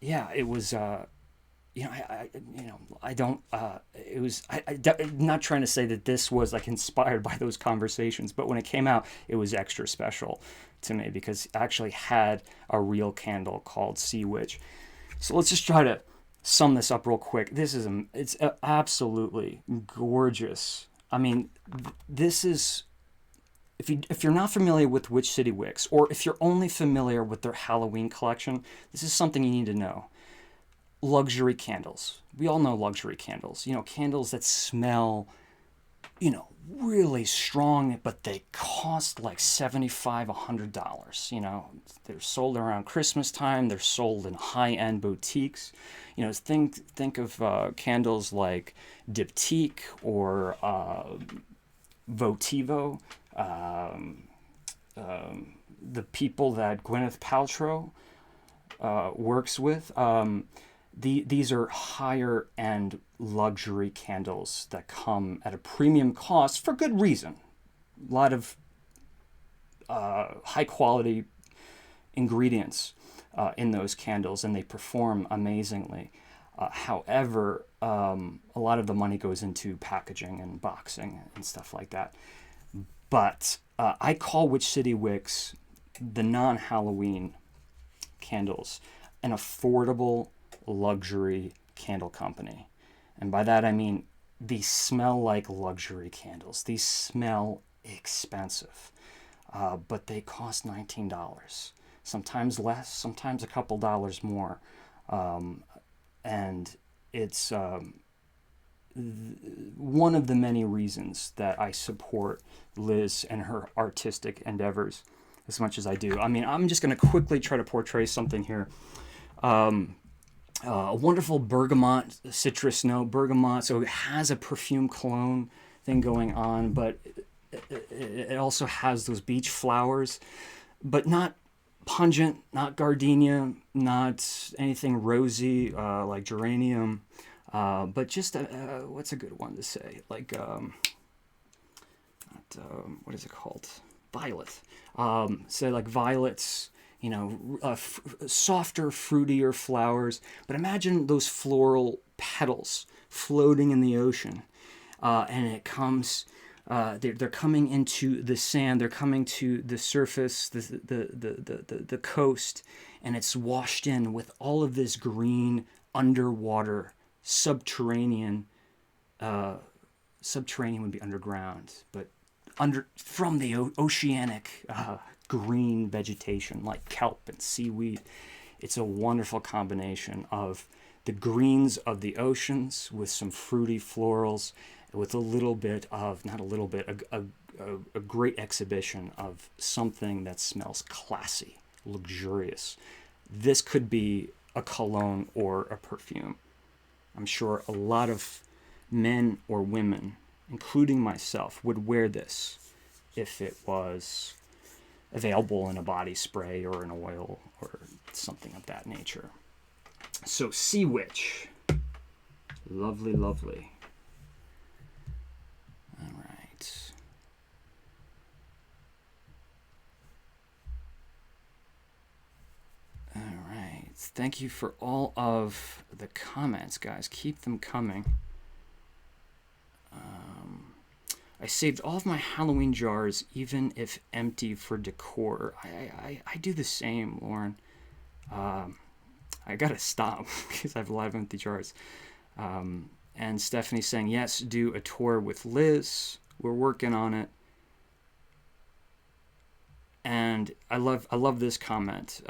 yeah, it was I'm not trying to say that this was like inspired by those conversations, but when it came out, it was extra special to me because I actually had a real candle called Sea Witch. So let's just try to sum this up real quick. It's absolutely gorgeous. I mean, this is, if you're not familiar with City Wicks, or if you're only familiar with their Halloween collection, this is something you need to know. Luxury candles. We all know luxury candles. Candles that smell, really strong, but they cost like $75, $100. They're sold around Christmas time. They're sold in high-end boutiques. Think of candles like Diptyque or Votivo. The people that Gwyneth Paltrow works with. These are higher end luxury candles that come at a premium cost for good reason. A lot of high quality ingredients in those candles, and they perform amazingly. However, a lot of the money goes into packaging and boxing and stuff like that. But I call City Wicks, the non-Halloween candles, an affordable luxury candle company. And by that I mean these smell like luxury candles. These smell expensive, but they cost $19. Sometimes less, sometimes a couple dollars more. And it's one of the many reasons that I support Liz and her artistic endeavors as much as I do. I mean, I'm just going to quickly try to portray something here. A wonderful bergamot citrus note. Bergamot, so it has a perfume cologne thing going on, but it also has those beach flowers, but not pungent, not gardenia, not anything rosy like geranium, but just what's a good one to say? Like, what is it called? Violet. Say like violets, you know, softer, fruitier flowers. But imagine those floral petals floating in the ocean, and it comes. They're coming into the sand. They're coming to the surface, the coast, and it's washed in with all of this green underwater subterranean. Subterranean would be underground, but from the oceanic green vegetation like kelp and seaweed. It's a wonderful combination of the greens of the oceans with some fruity florals, with a little bit of, not a little bit, a great exhibition of something that smells classy, luxurious. This could be a cologne or a perfume. I'm sure a lot of men or women, including myself, would wear this if it was available in a body spray or an oil or something of that nature. So Sea Witch. Lovely, lovely. All right. All right. Thank you for all of the comments, guys. Keep them coming. I saved all of my Halloween jars, even if empty, for decor. I do the same, Lauren. I gotta stop because I have a lot of empty jars. And Stephanie's saying, yes, do a tour with Liz. We're working on it. And I love this comment.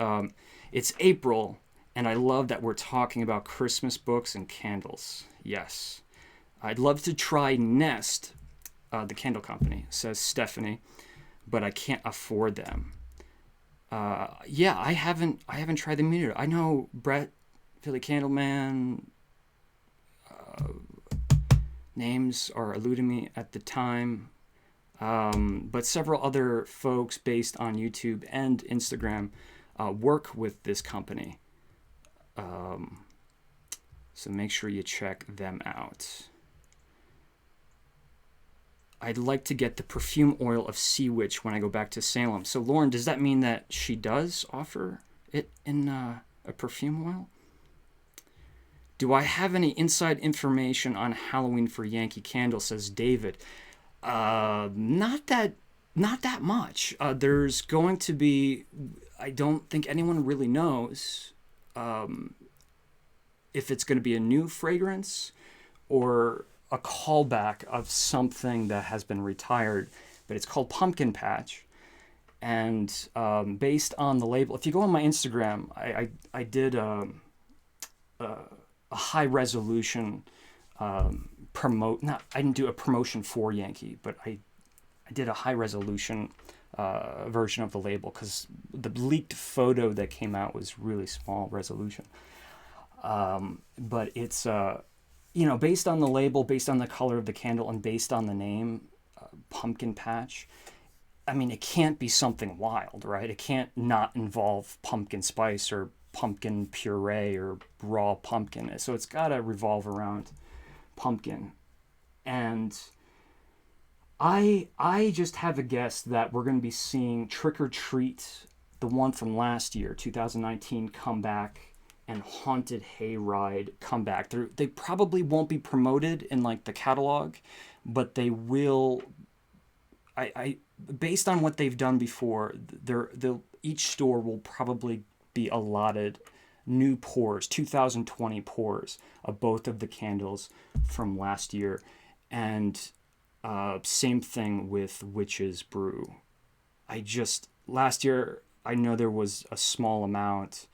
It's April, and I love that we're talking about Christmas books and candles. Yes. I'd love to try Nest, the candle company, says Stephanie, but I can't afford them. Yeah, I haven't tried them either. I know Brett, Philly Candleman, names are eluding me at the time, but several other folks based on YouTube and Instagram work with this company. So make sure you check them out. I'd like to get the perfume oil of Sea Witch when I go back to Salem. So, Lauren, does that mean that she does offer it in a perfume oil? Do I have any inside information on Halloween for Yankee Candle, says David. Not that much. There's going to be, I don't think anyone really knows if it's going to be a new fragrance or a callback of something that has been retired, but it's called Pumpkin Patch. And based on the label, if you go on my Instagram, I did a high resolution I didn't do a promotion for Yankee, but I did a high resolution version of the label because the leaked photo that came out was really small resolution. But it's based on the label, based on the color of the candle, and based on the name, Pumpkin Patch. I mean, it can't be something wild, right? It can't not involve pumpkin spice or pumpkin puree or raw pumpkin. So it's got to revolve around pumpkin. And I just have a guess that we're going to be seeing Trick or Treat, the one from last year, 2019, come back, and Haunted Hayride come back. They probably won't be promoted in like the catalog, but they will. I based on what they've done before, each store will probably be allotted new pours, 2020 pours of both of the candles from last year, and same thing with Witch's Brew. Last year I know there was a small amount.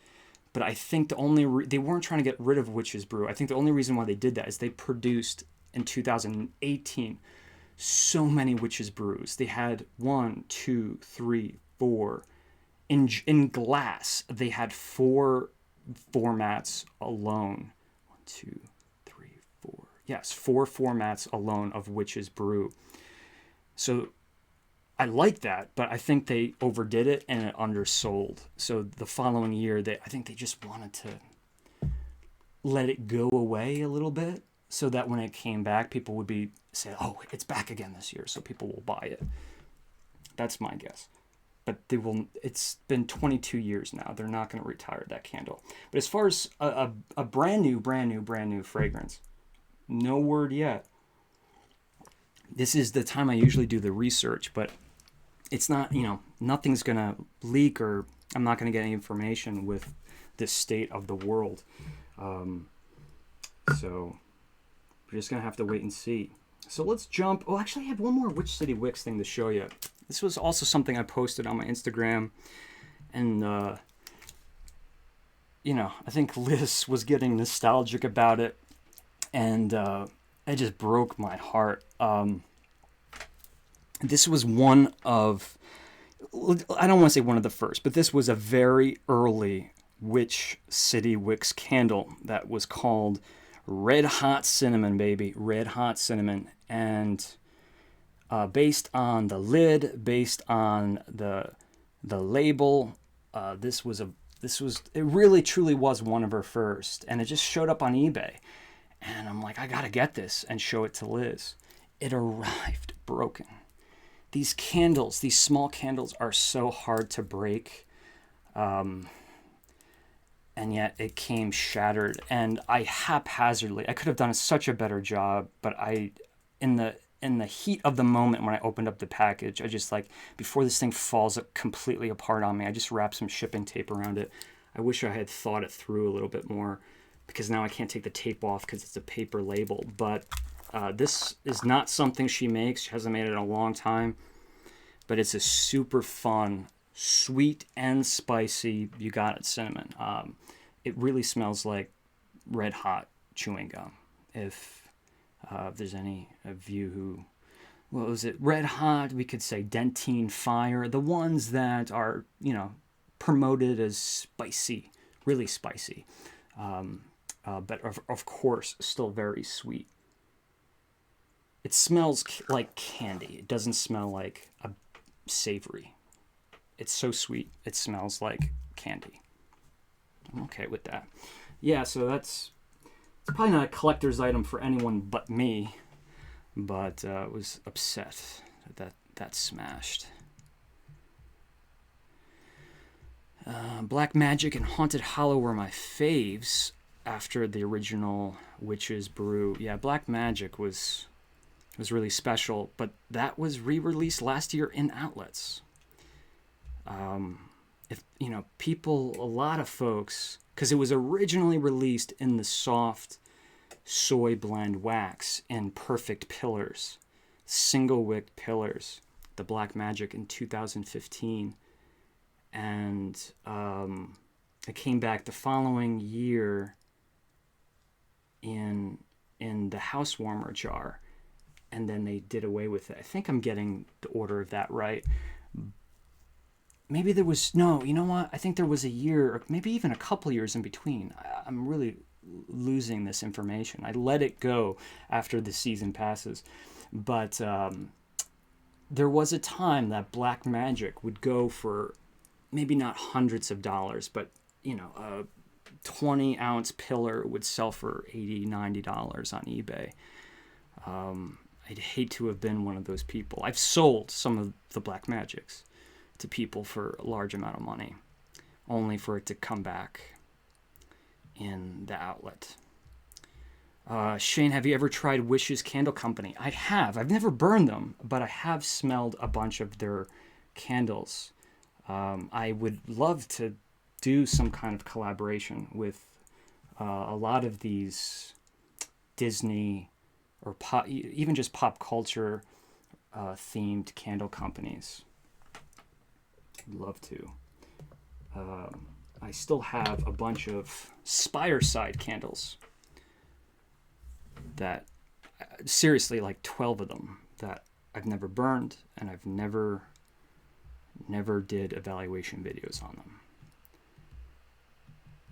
But I think they weren't trying to get rid of Witch's Brew. I think the only reason why they did that is they produced in 2018. So many witches brews. They had 1, 2, 3, 4. In glass, they had 4 formats alone. 1, 2, 3, 4. Yes, 4 formats alone of witches brew. So I like that, but I think they overdid it and it undersold. So the following year, I think they just wanted to let it go away a little bit, so that when it came back, people would say, "Oh, it's back again this year," so people will buy it. That's my guess. But they will. It's been 22 years now. They're not going to retire that candle. But as far as a brand new fragrance, no word yet. This is the time I usually do the research, but it's not, nothing's going to leak, or I'm not going to get any information with this state of the world. So we're just going to have to wait and see. So let's jump. Oh, actually, I have one more City Wicks thing to show you. This was also something I posted on my Instagram. And, I think Liz was getting nostalgic about it. And it just broke my heart. This was one of, I don't want to say one of the first, but this was a very early City Wicks candle that was called Red Hot Cinnamon, baby. Red Hot Cinnamon. And based on the lid, based on the label, it really truly was one of her first. And it just showed up on eBay. And I'm like, I gotta get this and show it to Liz. It arrived broken. These candles, these small candles, are so hard to break. And yet it came shattered. And I haphazardly, I could have done such a better job, but in the heat of the moment when I opened up the package, I just before this thing falls completely apart on me, I just wrapped some shipping tape around it. I wish I had thought it through a little bit more, because now I can't take the tape off because it's a paper label. But this is not something she makes. She hasn't made it in a long time. But it's a super fun, sweet and spicy, you got it, cinnamon. It really smells like red hot chewing gum. If there's any of you who, what was it, red hot, we could say Dentine Fire. The ones that are, promoted as spicy, really spicy. But of course, still very sweet. It smells like candy. It doesn't smell like a savory. It's so sweet. It smells like candy. I'm okay with that. Yeah, so it's probably not a collector's item for anyone but me, but I was upset that smashed. Black Magic and Haunted Hollow were my faves after the original Witch's Brew. Yeah, Black Magic was really special, but that was re-released last year in outlets. If people, a lot of folks, because it was originally released in the soft soy blend wax in perfect pillars, single wick pillars, the Black Magic in 2015, and it came back the following year in the house warmer jar. And then they did away with it. I think I'm getting the order of that right. Maybe there was, no, you know what? I think there was a year, or maybe even a couple years in between. I'm really losing this information. I let it go after the season passes. But there was a time that Black Magic would go for maybe not hundreds of dollars, but, a 20-ounce pillar would sell for $80, $90 on eBay. I'd hate to have been one of those people. I've sold some of the Black Magics to people for a large amount of money, only for it to come back in the outlet. Shane, have you ever tried Wish's Candle Company? I have. I've never burned them, but I have smelled a bunch of their candles. I would love to do some kind of collaboration with a lot of these Disney or pop, even just pop culture themed candle companies. I'd love to. I still have a bunch of Spireside candles that seriously, like 12 of them that I've never burned, and I've never did evaluation videos on them,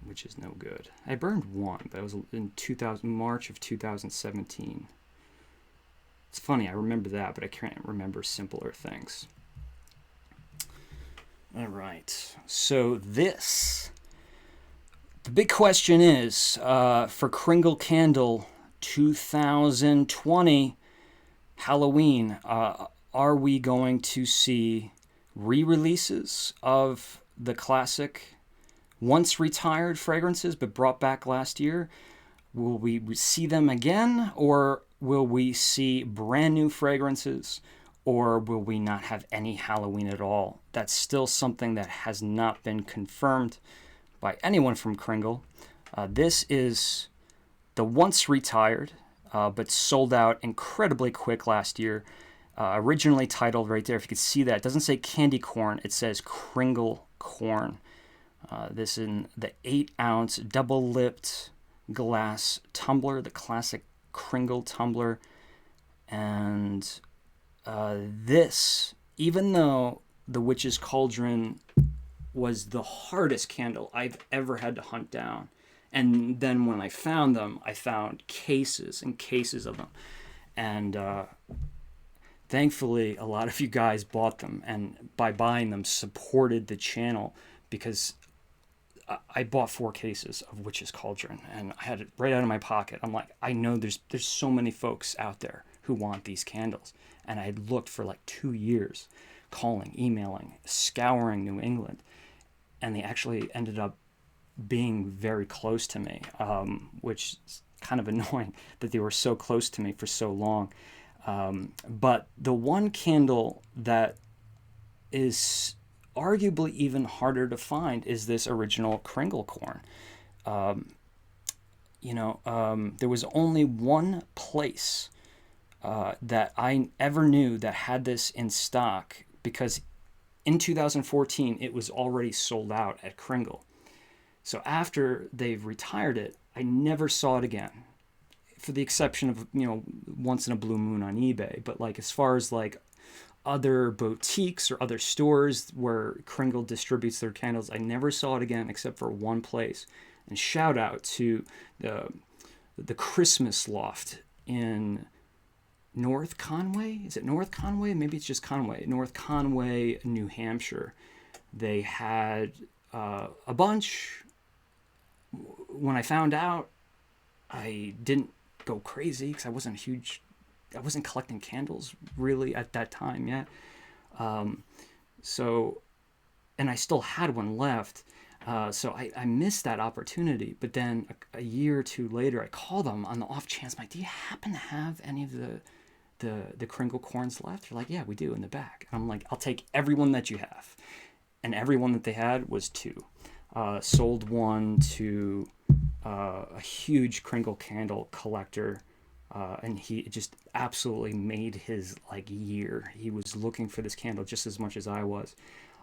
which is no good. I burned one, but it was in March of 2017. It's funny, I remember that, but I can't remember simpler things. All right, so the big question is, for Kringle Candle 2020 Halloween, are we going to see re-releases of the classic, once retired fragrances but brought back last year? Will we see them again, or will we see brand new fragrances, or will we not have any Halloween at all? That's still something that has not been confirmed by anyone from Kringle. This is the once retired, but sold out incredibly quick last year. Originally titled right there, if you could see that, it doesn't say candy corn, it says Kringle Corn. This in the 8-ounce double-lipped glass tumbler, the classic Kringle tumbler. And this, even though the Witch's Cauldron was the hardest candle I've ever had to hunt down, and then when I found them, I found cases and cases of them. And thankfully, a lot of you guys bought them, and by buying them, supported the channel, because I bought 4 cases of Witch's Cauldron, and I had it right out of my pocket. I'm like, I know there's so many folks out there who want these candles. And I had looked for like 2 years, calling, emailing, scouring New England. And they actually ended up being very close to me, which is kind of annoying that they were so close to me for so long. But the one candle that is arguably even harder to find is this original Kringle Corn. There was only one place that I ever knew that had this in stock, because in 2014 it was already sold out at Kringle. So after they've retired it, I never saw it again, for the exception of, once in a blue moon on eBay. But like, as far as like other boutiques or other stores where Kringle distributes their candles, I never saw it again except for one place. And shout out to the Christmas Loft in North Conway. Is it North Conway? Maybe it's just Conway. North Conway, New Hampshire. They had a bunch. When I found out, I didn't go crazy because I wasn't collecting candles really at that time yet. And I still had one left. So I missed that opportunity. But then a year or two later, I called them on the off chance. I'm like, do you happen to have any of the Kringle Corns left? They're like, yeah, we do, in the back. And I'm like, I'll take every one that you have. And every one that they had was 2. Sold one to a huge Kringle Candle collector. And he just absolutely made his year. He was looking for this candle just as much as I was.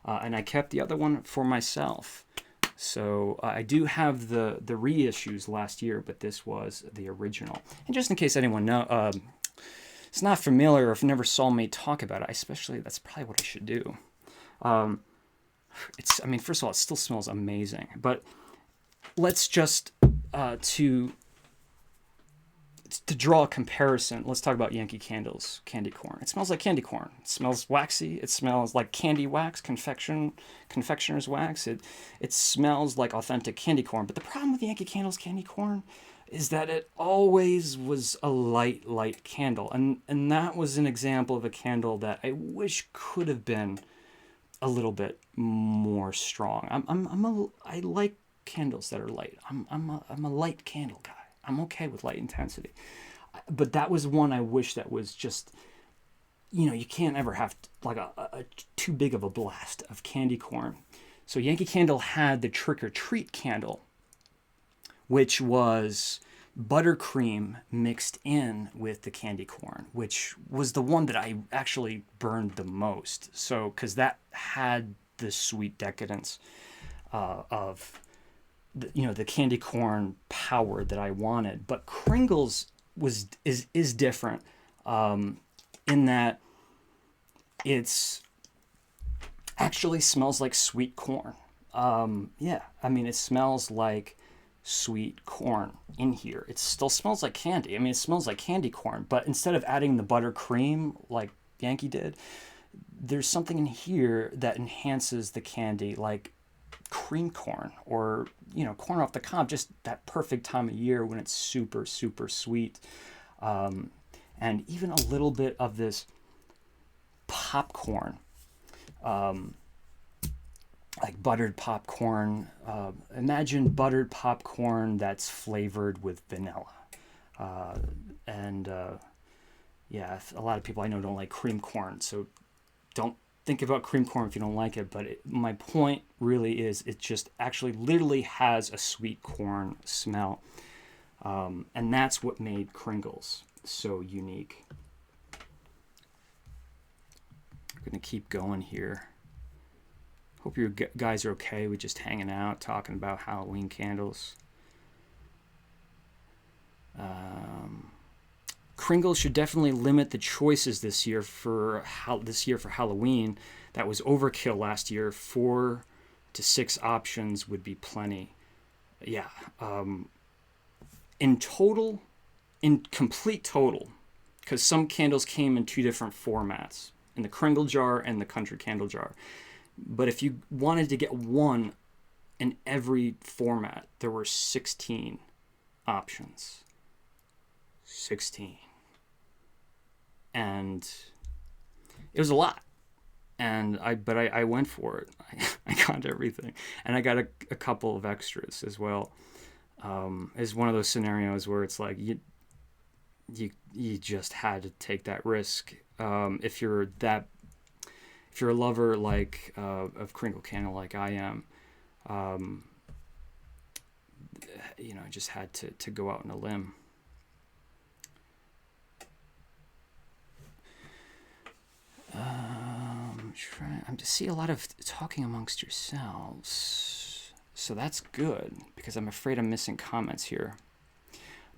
And I kept the other one for myself. So I do have the reissues last year, but this was the original. And just in case anyone it's not familiar or if never saw me talk about it, that's probably what I should do. First of all, it still smells amazing. But let's just to draw a comparison, let's talk about Yankee Candle's candy corn. It smells like candy corn. It smells waxy. It smells like candy wax, confectioner's wax. It smells like authentic candy corn. But the problem with Yankee Candle's candy corn is that it always was a light candle. And that was an example of a candle that I wish could have been a little bit more strong. I like candles that are light. I'm a light candle guy. I'm okay with light intensity. But that was one I wish that was just, you can't ever have like a too big of a blast of candy corn. So Yankee Candle had the Trick or Treat candle, which was buttercream mixed in with the candy corn, which was the one that I actually burned the most. So, because that had the sweet decadence of the candy corn power that I wanted. But Kringle's is different, in that it's actually smells like sweet corn. Yeah, I mean, it smells like sweet corn in here. It still smells like candy. I mean, it smells like candy corn, but instead of adding the buttercream like Yankee did, there's something in here that enhances the candy, like cream corn, or corn off the cob, just that perfect time of year when it's super super sweet. And even a little bit of this popcorn, like buttered popcorn. Imagine buttered popcorn that's flavored with vanilla. And yeah, a lot of people I know don't like cream corn, so don't think about cream corn if you don't like it. But my point really is, it just actually literally has a sweet corn smell. And that's what made Kringle's so unique. I'm going to keep going here. Hope you guys are okay with just hanging out, talking about Halloween candles. Kringle should definitely limit the choices this year for Halloween. That was overkill last year. 4 to 6 options would be plenty. Yeah. In complete total, because some candles came in 2 different formats, in the Kringle jar and the Country Candle jar. But if you wanted to get one in every format, there were 16 options. 16. And it was a lot. And I went for it. I got everything. And I got a couple of extras as well. It's one of those scenarios where it's like you just had to take that risk. If you're a lover like of Kringle Candle like I am, I just had to go out on a limb. I'm to see a lot of talking amongst yourselves, so that's good, because I'm afraid I'm missing comments here.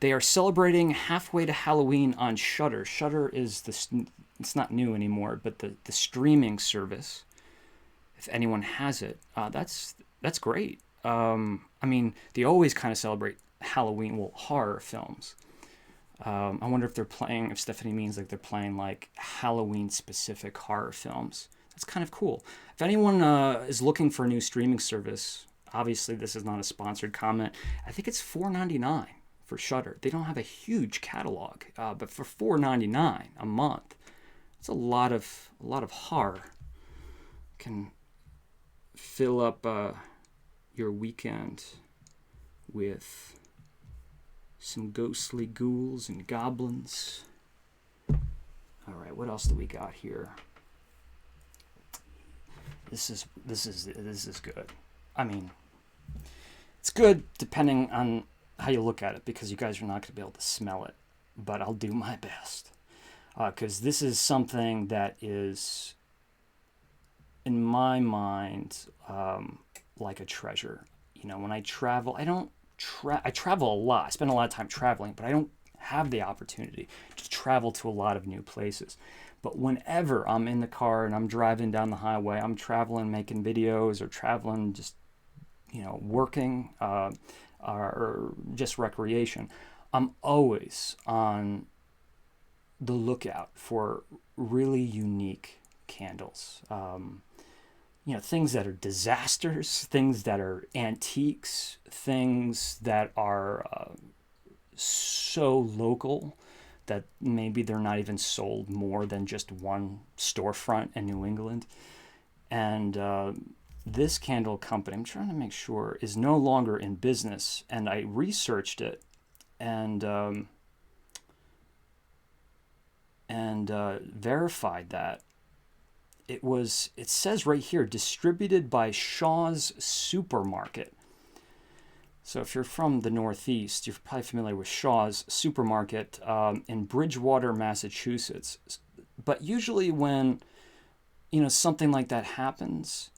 They are celebrating halfway to Halloween on Shudder. Shudder is it's not new anymore, but the streaming service, if anyone has it, that's great. I mean, they always kind of celebrate Halloween, well, horror films. I wonder if if Stephanie means like they're playing like Halloween specific horror films. That's kind of cool. If anyone is looking for a new streaming service, obviously this is not a sponsored comment. I think it's $4.99 for Shudder. They don't have a huge catalog, but for $4.99 a month, it's a lot of horror. Can fill up your weekend with some ghostly ghouls and goblins. All right, what else do we got here? This is good. I mean, it's good depending on how you look at it, because you guys are not going to be able to smell it, but I'll do my best, because this is something that is, in my mind, like a treasure. When I travel, I travel a lot. I spend a lot of time traveling, but I don't have the opportunity to travel to a lot of new places. But whenever I'm in the car and I'm driving down the highway, I'm traveling, making videos, or traveling just, working, or just recreation, I'm always on the lookout for really unique candles. Things that are disasters, things that are antiques, things that are so local that maybe they're not even sold more than just one storefront in New England. And this candle company, I'm trying to make sure, is no longer in business. And I researched it, and verified that it says right here, distributed by Shaw's Supermarket. So if you're from the Northeast, you're probably familiar with Shaw's Supermarket in Bridgewater, Massachusetts. But usually when, something like that happens,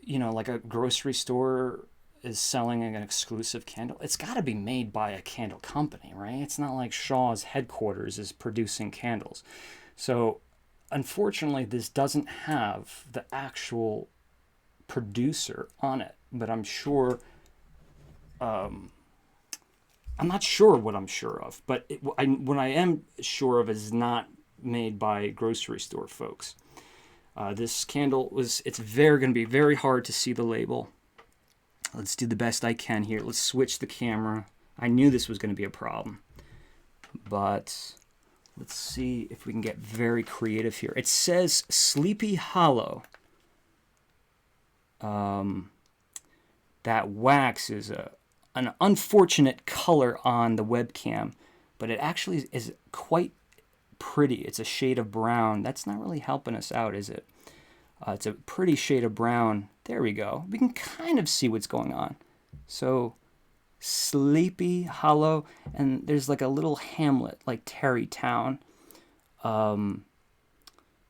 like a grocery store is selling an exclusive candle, it's got to be made by a candle company, right? It's not like Shaw's headquarters is producing candles. So unfortunately, this doesn't have the actual producer on it, but I'm sure, I'm not sure what I'm sure of, but what I am sure of is not made by grocery store folks. This candle it's going to be very hard to see the label. Let's do the best I can here. Let's switch the camera. I knew this was going to be a problem, but let's see if we can get very creative here. It says Sleepy Hollow. That wax is an unfortunate color on the webcam, but it actually is quite pretty. It's a shade of brown. That's not really helping us out, is it? It's a pretty shade of brown. There we go. We can kind of see what's going on. So Sleepy Hollow, and there's like a little hamlet like Tarrytown.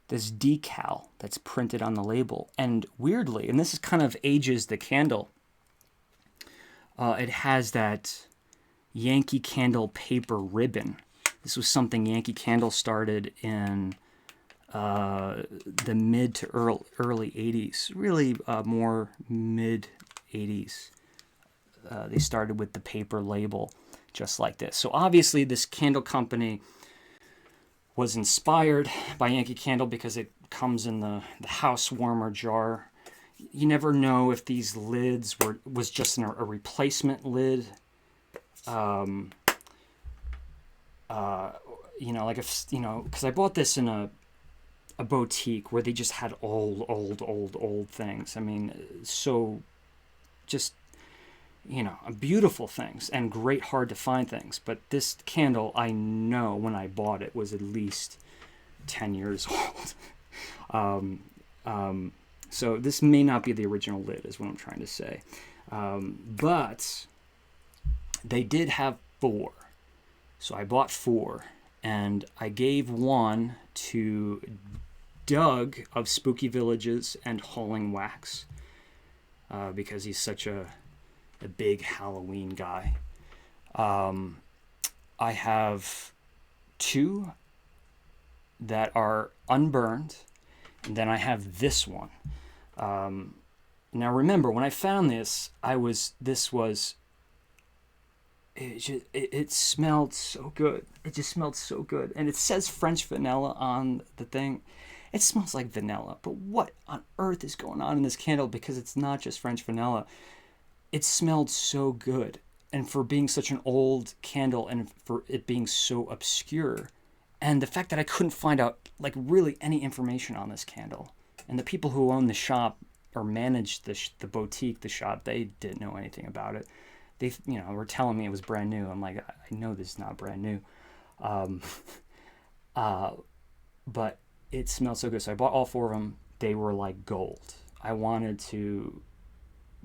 This decal that's printed on the label, and weirdly, and this is kind of ages the candle, it has that Yankee Candle paper ribbon. This was something Yankee Candle started in the mid to early 80s, really more mid 80s. They started with the paper label just like this. So obviously this candle company was inspired by Yankee Candle because it comes in the house warmer jar. You never know if these lids was just a replacement lid. Like if, because I bought this in a boutique where they just had old things. I mean, so just, beautiful things and great hard to find things. But this candle, I know when I bought it, was at least 10 years old. So this may not be the original lid, is what I'm trying to say. But they did have 4. So I bought 4, and I gave one to Doug of Spooky Villages and Hauling Wax, because he's such a big Halloween guy. I have 2 that are unburned, and then I have this one. Now remember, when I found this, it smelled so good. It just smelled so good. And it says French vanilla on the thing. It smells like vanilla. But what on earth is going on in this candle? Because it's not just French vanilla. It smelled so good. And for being such an old candle and for it being so obscure. And the fact that I couldn't find out like really any information on this candle. And the people who own the shop or managed the boutique, the shop, they didn't know anything about it. They, were telling me it was brand new. I'm like, I know this is not brand new. But it smelled so good. So I bought all 4 of them. They were like gold. I wanted to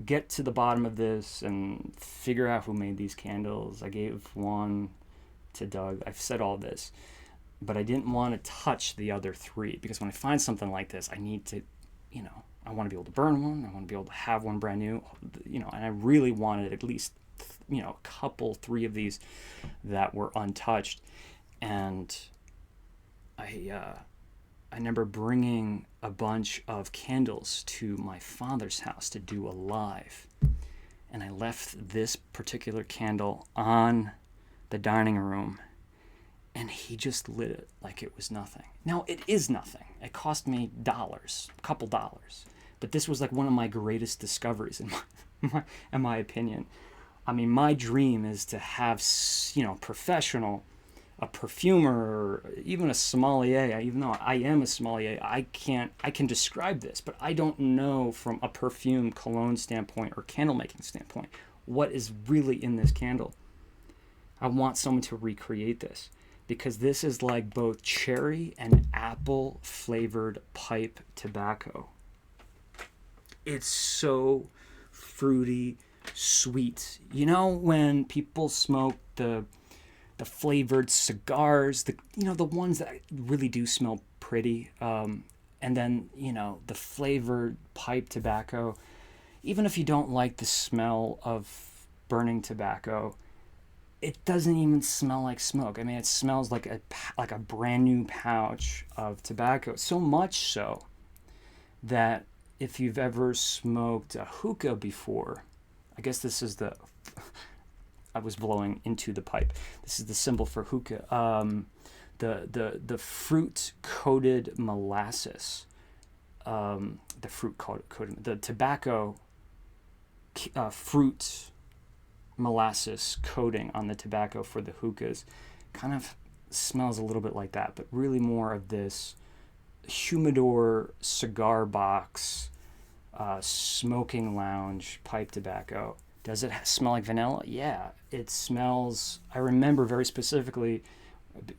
get to the bottom of this and figure out who made these candles. I gave one to Doug. I've said all this. But I didn't want to touch the other 3 because when I find something like this, I need to, I want to be able to burn one. I want to be able to have one brand new, and I really wanted at least, a couple, 3 of these that were untouched. And I remember bringing a bunch of candles to my father's house to do a live. And I left this particular candle on the dining room. And he just lit it like it was nothing. Now, it is nothing. It cost me a couple dollars. But this was like one of my greatest discoveries in my opinion. I mean, my dream is to have, a perfumer, or even a sommelier. Even though I am a sommelier, I can describe this, but I don't know from a perfume, cologne standpoint or candle making standpoint what is really in this candle. I want someone to recreate this. Because this is like both cherry and apple flavored pipe tobacco. It's so fruity, sweet. When people smoke the flavored cigars, the ones that really do smell pretty, and then the flavored pipe tobacco. even if you don't like the smell of burning tobacco, it doesn't even smell like smoke. I mean, it smells like a brand new pouch of tobacco. So much so that if you've ever smoked a hookah before, I guess this is I was blowing into the pipe. This is the symbol for hookah. The fruit coated molasses, the tobacco fruit molasses coating on the tobacco for the hookahs kind of smells a little bit like that, but really more of this humidor cigar box smoking lounge pipe tobacco. Does it smell like vanilla? Yeah, it smells. I remember very specifically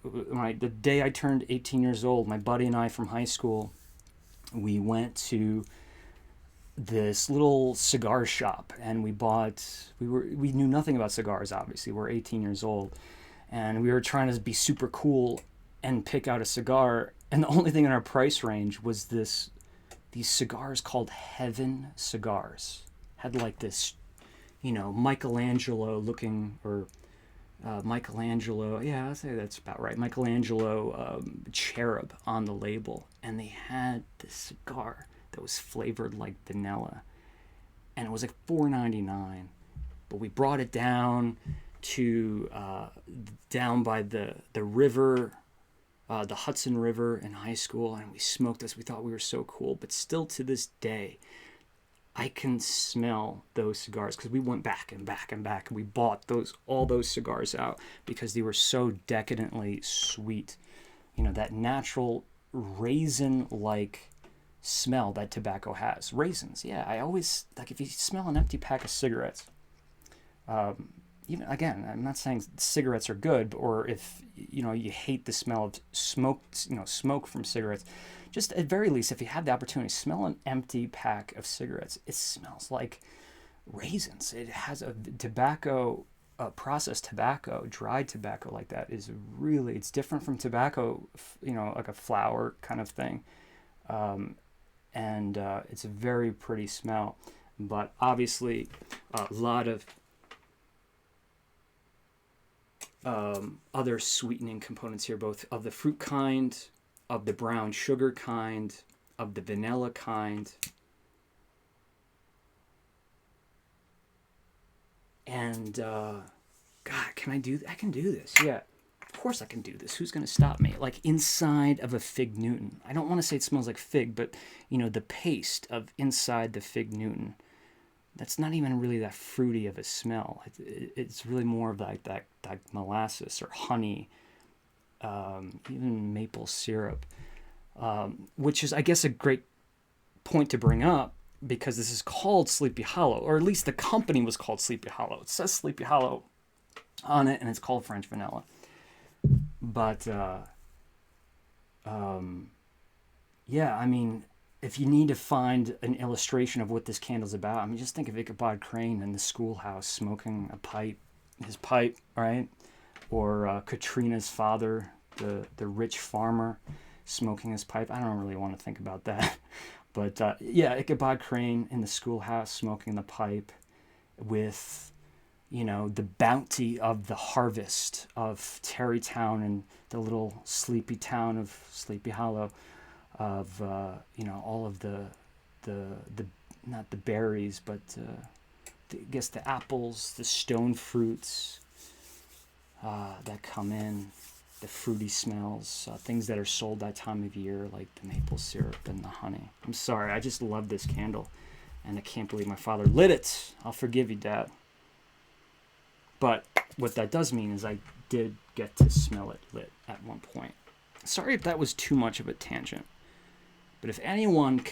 the day I turned 18 years old, my buddy and I from high school, we went to this little cigar shop, and we knew nothing about cigars, obviously. We're 18 years old, and we were trying to be super cool and pick out a cigar, and the only thing in our price range was these cigars called Heaven cigars. Had like this, Michelangelo looking, or Michelangelo, yeah, I'll say that's about right, Michelangelo cherub on the label, and they had this cigar that was flavored like vanilla, and it was like $4.99, but we brought it down to down by the river, the Hudson River in high school, and we smoked this. We thought we were so cool, but still to this day, I can smell those cigars because we went back and back and back, and we bought all those cigars out because they were so decadently sweet. That natural raisin-like smell that tobacco has. Raisins, yeah. I always, like, if you smell an empty pack of cigarettes, even, again, I'm not saying cigarettes are good, or if, you hate the smell of smoke from cigarettes, just at very least, if you have the opportunity, smell an empty pack of cigarettes. It smells like raisins. It has a tobacco, processed tobacco, dried tobacco like that is really, it's different from tobacco, like a flower kind of thing. And it's a very pretty smell, but obviously a lot of other sweetening components here, both of the fruit kind, of the brown sugar kind, of the vanilla kind. And God, I can do this. Yeah, of course I can do this. Who's going to stop me? Like inside of a Fig Newton. I don't want to say it smells like fig, but the paste of inside the Fig Newton, that's not even really that fruity of a smell. It's really more of like that molasses or honey, even maple syrup, which is, I guess, a great point to bring up, because this is called Sleepy Hollow, or at least the company was called Sleepy Hollow. It says Sleepy Hollow on it, and it's called French Vanilla. But yeah, I mean, if you need to find an illustration of what this candle's about, I mean, just think of Ichabod Crane in the schoolhouse smoking his pipe, right? Or Katrina's father, the rich farmer, smoking his pipe. I don't really want to think about that. But yeah, Ichabod Crane in the schoolhouse smoking the pipe with, the bounty of the harvest of Tarrytown and the little sleepy town of Sleepy Hollow, of, all of the not the berries, but I guess the apples, the stone fruits that come in, the fruity smells, things that are sold that time of year, like the maple syrup and the honey. I'm sorry, I just love this candle, and I can't believe my father lit it. I'll forgive you, Dad. But what that does mean is I did get to smell it lit at one point. Sorry if that was too much of a tangent. But if anyone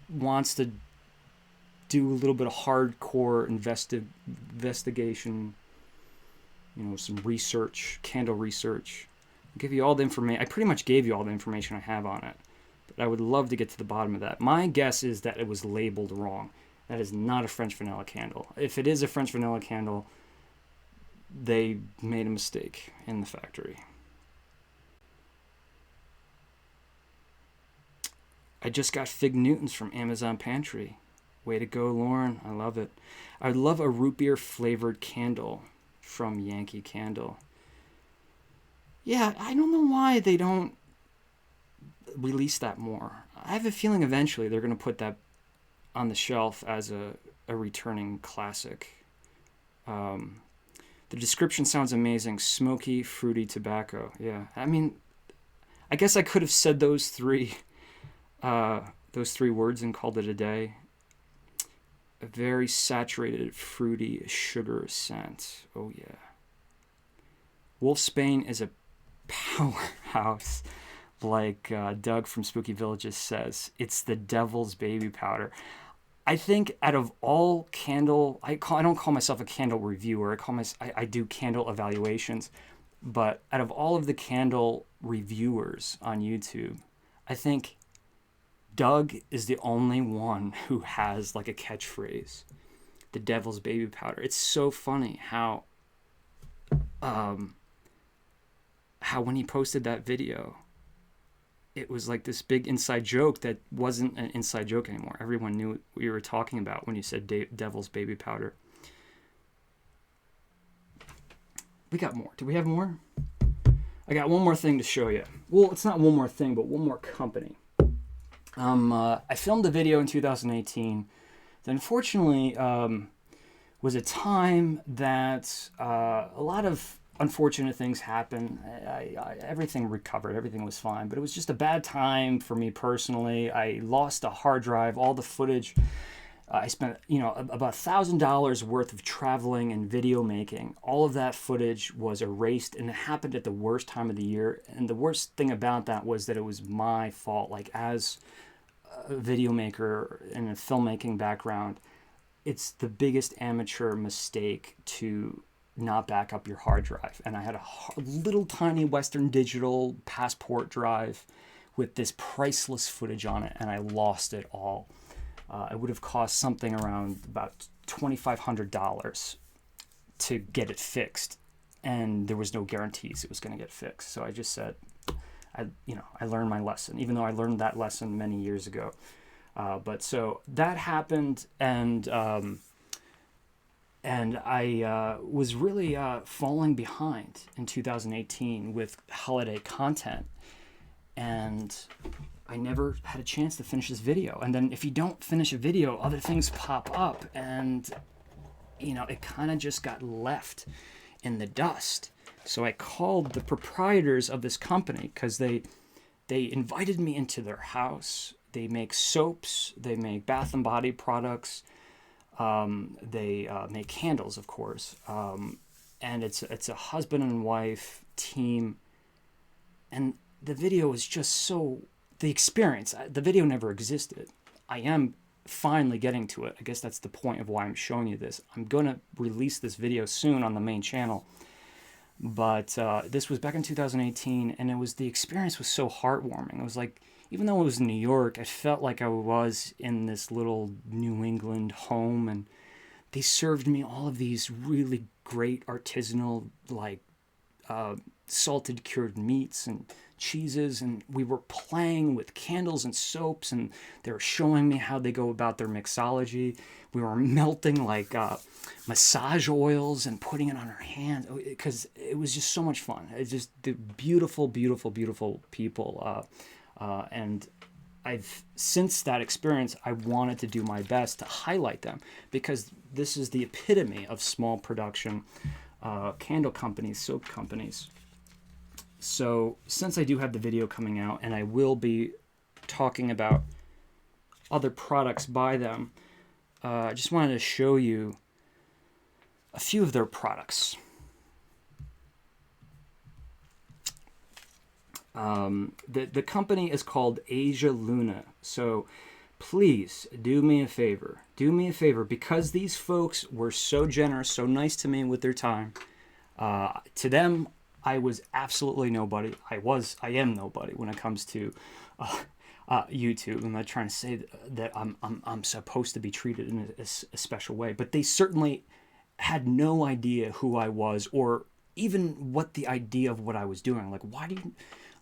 wants to do a little bit of hardcore investigation, some research, candle research, I'll give you all the information. I pretty much gave you all the information I have on it, but I would love to get to the bottom of that. My guess is that it was labeled wrong. That is not a French vanilla candle. If it is a French vanilla candle, they made a mistake in the factory. I just got Fig Newtons from Amazon Pantry. Way to go, Lauren. I love it. I love a root beer flavored candle from Yankee Candle. Yeah, I don't know why they don't release that more. I have a feeling eventually they're going to put that on the shelf as a returning classic. The description sounds amazing. Smoky, fruity tobacco. Yeah, I mean, I guess I could have said those three words and called it a day. A very saturated, fruity sugar scent. Oh yeah. Wolfsbane is a powerhouse, like Doug from Spooky Villages says. It's the devil's baby powder. I think out of all candle, I don't call myself a candle reviewer. I do candle evaluations, but out of all of the candle reviewers on YouTube, I think Doug is the only one who has like a catchphrase, the devil's baby powder. It's so funny how when he posted that video, it was like this big inside joke that wasn't an inside joke anymore. Everyone knew what we were talking about when you said devil's baby powder. We got more. Do we have more? I got one more thing to show you. Well, it's not one more thing, but one more company. I filmed a video in 2018 that unfortunately was a time that a lot of unfortunate things happened. Everything recovered. Everything was fine. But it was just a bad time for me personally. I lost a hard drive, all the footage. I spent, about $1,000 worth of traveling and video making. All of that footage was erased, and it happened at the worst time of the year. And the worst thing about that was that it was my fault. Like, as a video maker in a filmmaking background, it's the biggest amateur mistake to not back up your hard drive. And I had a little tiny Western Digital passport drive with this priceless footage on it, and I lost it all. It would have cost something around about $2,500 to get it fixed, and there was no guarantees it was going to get fixed. So I just said, I learned my lesson, even though I learned that lesson many years ago. But so that happened, and I was really falling behind in 2018 with holiday content, and I never had a chance to finish this video. And then if you don't finish a video, other things pop up, and it kind of just got left in the dust. So I called the proprietors of this company, because they invited me into their house. They make soaps, they make bath and body products, they make candles, of course, and it's a husband and wife team. And the video is just so, the experience, the video never existed. I am finally getting to it. I guess that's the point of why I'm showing you this. I'm going to release this video soon on the main channel. But this was back in 2018, and the experience was so heartwarming. It was like, even though it was New York, I felt like I was in this little New England home, and they served me all of these really great artisanal, like, salted cured meats and cheeses, and we were playing with candles and soaps, and they were showing me how they go about their mixology. We were melting like massage oils and putting it on our hands, because it was just so much fun. It's just the beautiful, beautiful, beautiful people. And since that experience, I wanted to do my best to highlight them, because this is the epitome of small production candle companies, soap companies. So since I do have the video coming out, and I will be talking about other products by them, I just wanted to show you a few of their products. The company is called Asia Luna. So please do me a favor. Do me a favor, because these folks were so generous, so nice to me with their time. To them, I was absolutely nobody. I am nobody when it comes to YouTube. I'm not trying to say that I'm supposed to be treated in a special way, but they certainly had no idea who I was, or even what the idea of what I was doing. Like,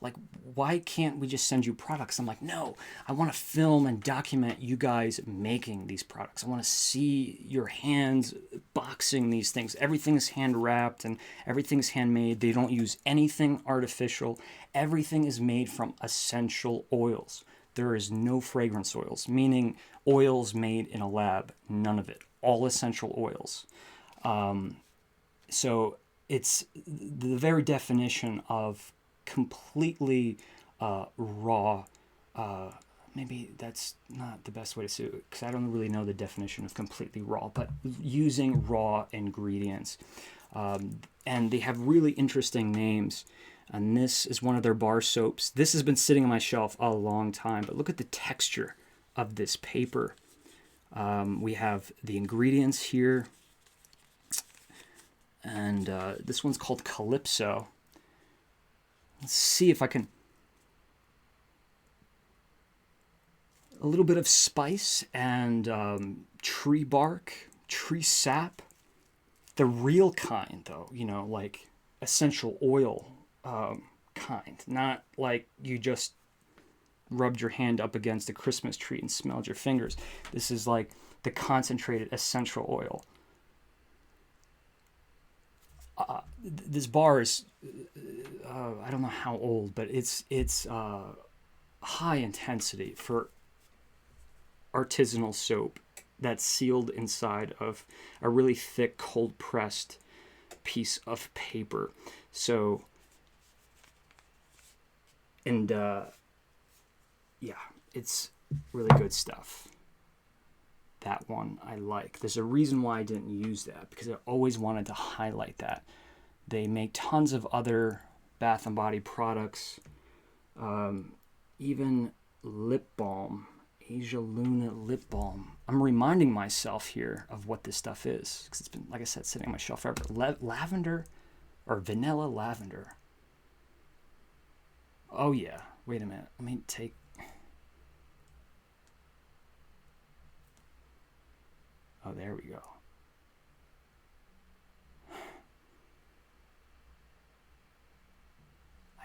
Like, why can't we just send you products? I'm like, no, I want to film and document you guys making these products. I want to see your hands boxing these things. Everything's hand wrapped and everything's handmade. They don't use anything artificial. Everything is made from essential oils. There is no fragrance oils, meaning oils made in a lab. None of it. All essential oils. So it's the very definition of completely raw. Maybe that's not the best way to say it, because I don't really know the definition of completely raw, but using raw ingredients. And they have really interesting names. And this is one of their bar soaps. This has been sitting on my shelf a long time, but look at the texture of this paper. We have the ingredients here. And this one's called CALYPSO. Let's see if I can... A little bit of spice and tree bark, tree sap. The real kind, though, you know, like essential oil kind. Not like you just rubbed your hand up against a Christmas tree and smelled your fingers. This is like the concentrated essential oil. This bar is, I don't know how old, but it's high intensity for artisanal soap that's sealed inside of a really thick, cold pressed piece of paper. So, and yeah, it's really good stuff. That one I like. There's a reason why I didn't use that, because I always wanted to highlight that. They make tons of other Bath and Body products, even lip balm, Asia Luna lip balm. I'm reminding myself here of what this stuff is, because it's been, like I said, sitting on my shelf forever. Lavender or vanilla lavender. Oh yeah, wait a minute. Let me take... Oh, there we go.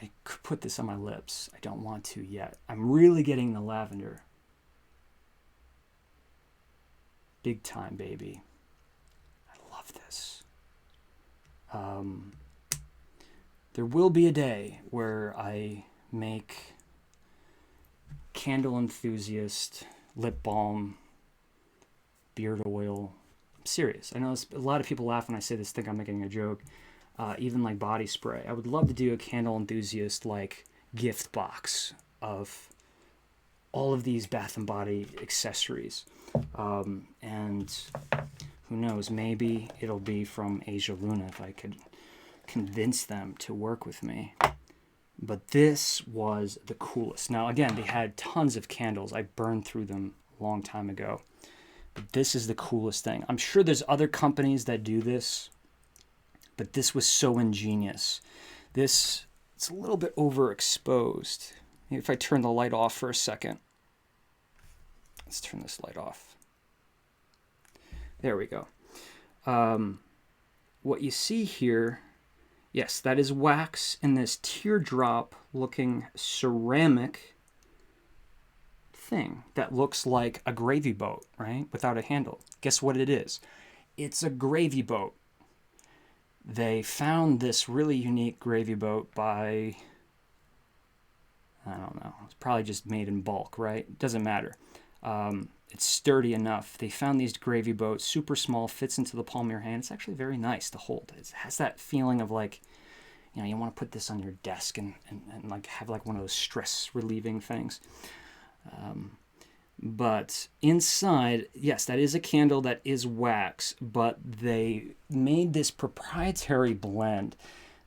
I could put this on my lips. I don't want to yet. I'm really getting the lavender. Big time, baby. I love this. There will be a day where I make Candle Enthusiast, lip balm, beard oil. I'm serious. I know a lot of people laugh when I say this, think I'm making a joke. Even like body spray. I would love to do a Candle Enthusiast like gift box of all of these Bath and Body accessories. And who knows, maybe it'll be from Asia Luna if I could convince them to work with me. But this was the coolest. Now again, they had tons of candles. I burned through them a long time ago. But this is the coolest thing. I'm sure there's other companies that do this, but this was so ingenious. It's a little bit overexposed. Maybe if I turn the light off for a second. Let's turn this light off. There we go. What you see here, yes, that is wax in this teardrop looking ceramic thing that looks like a gravy boat, right? Without a handle. Guess what it is? It's a gravy boat. They found this really unique gravy boat by, I don't know, it's probably just made in bulk, right? It doesn't matter. It's sturdy enough. They found these gravy boats, super small, fits into the palm of your hand. It's actually very nice to hold. It has that feeling of like, you know, you want to put this on your desk and like have like one of those stress relieving things. But inside, yes, that is a candle that is wax, but they made this proprietary blend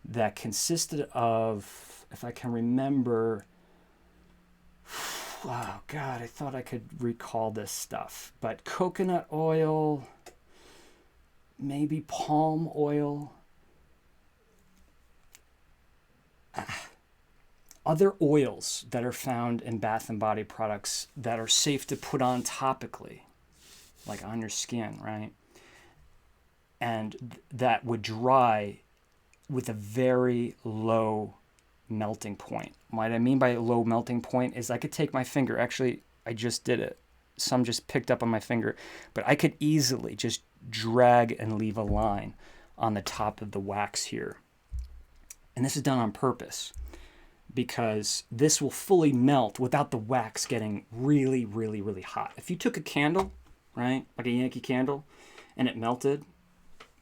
that consisted of, if I can remember, oh God, I thought I could recall this stuff, but coconut oil, maybe palm oil, other oils that are found in Bath and Body products that are safe to put on topically, like on your skin, right? And that would dry with a very low melting point. What I mean by low melting point is I could take my finger, actually I just did it, some just picked up on my finger, but I could easily just drag and leave a line on the top of the wax here. And this is done on purpose because this will fully melt without the wax getting really, really, really hot. If you took a candle, right, like a Yankee candle, and it melted,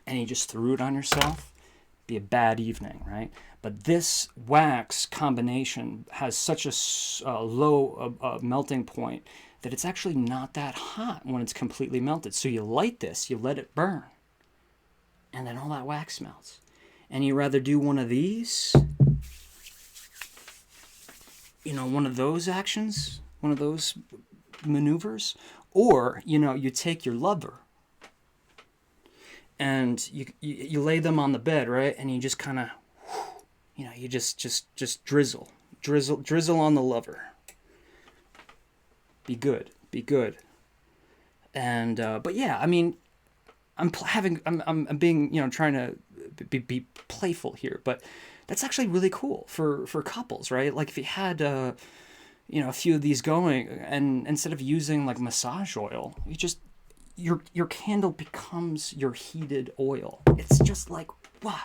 and you just threw it on yourself, it'd be a bad evening, right? But this wax combination has such a low melting point that it's actually not that hot when it's completely melted. So you light this, you let it burn, and then all that wax melts. And you rather do one of these, you know, one of those actions, one of those maneuvers, or, you know, you take your lover and you lay them on the bed, right? And you just kind of, you know, you just drizzle on the lover. Be good. And, but yeah, I mean, I'm being, you know, trying to be playful here, but that's actually really cool for couples, right? Like if you had, you know, a few of these going, and instead of using like massage oil, you just, your candle becomes your heated oil. It's just like, wow.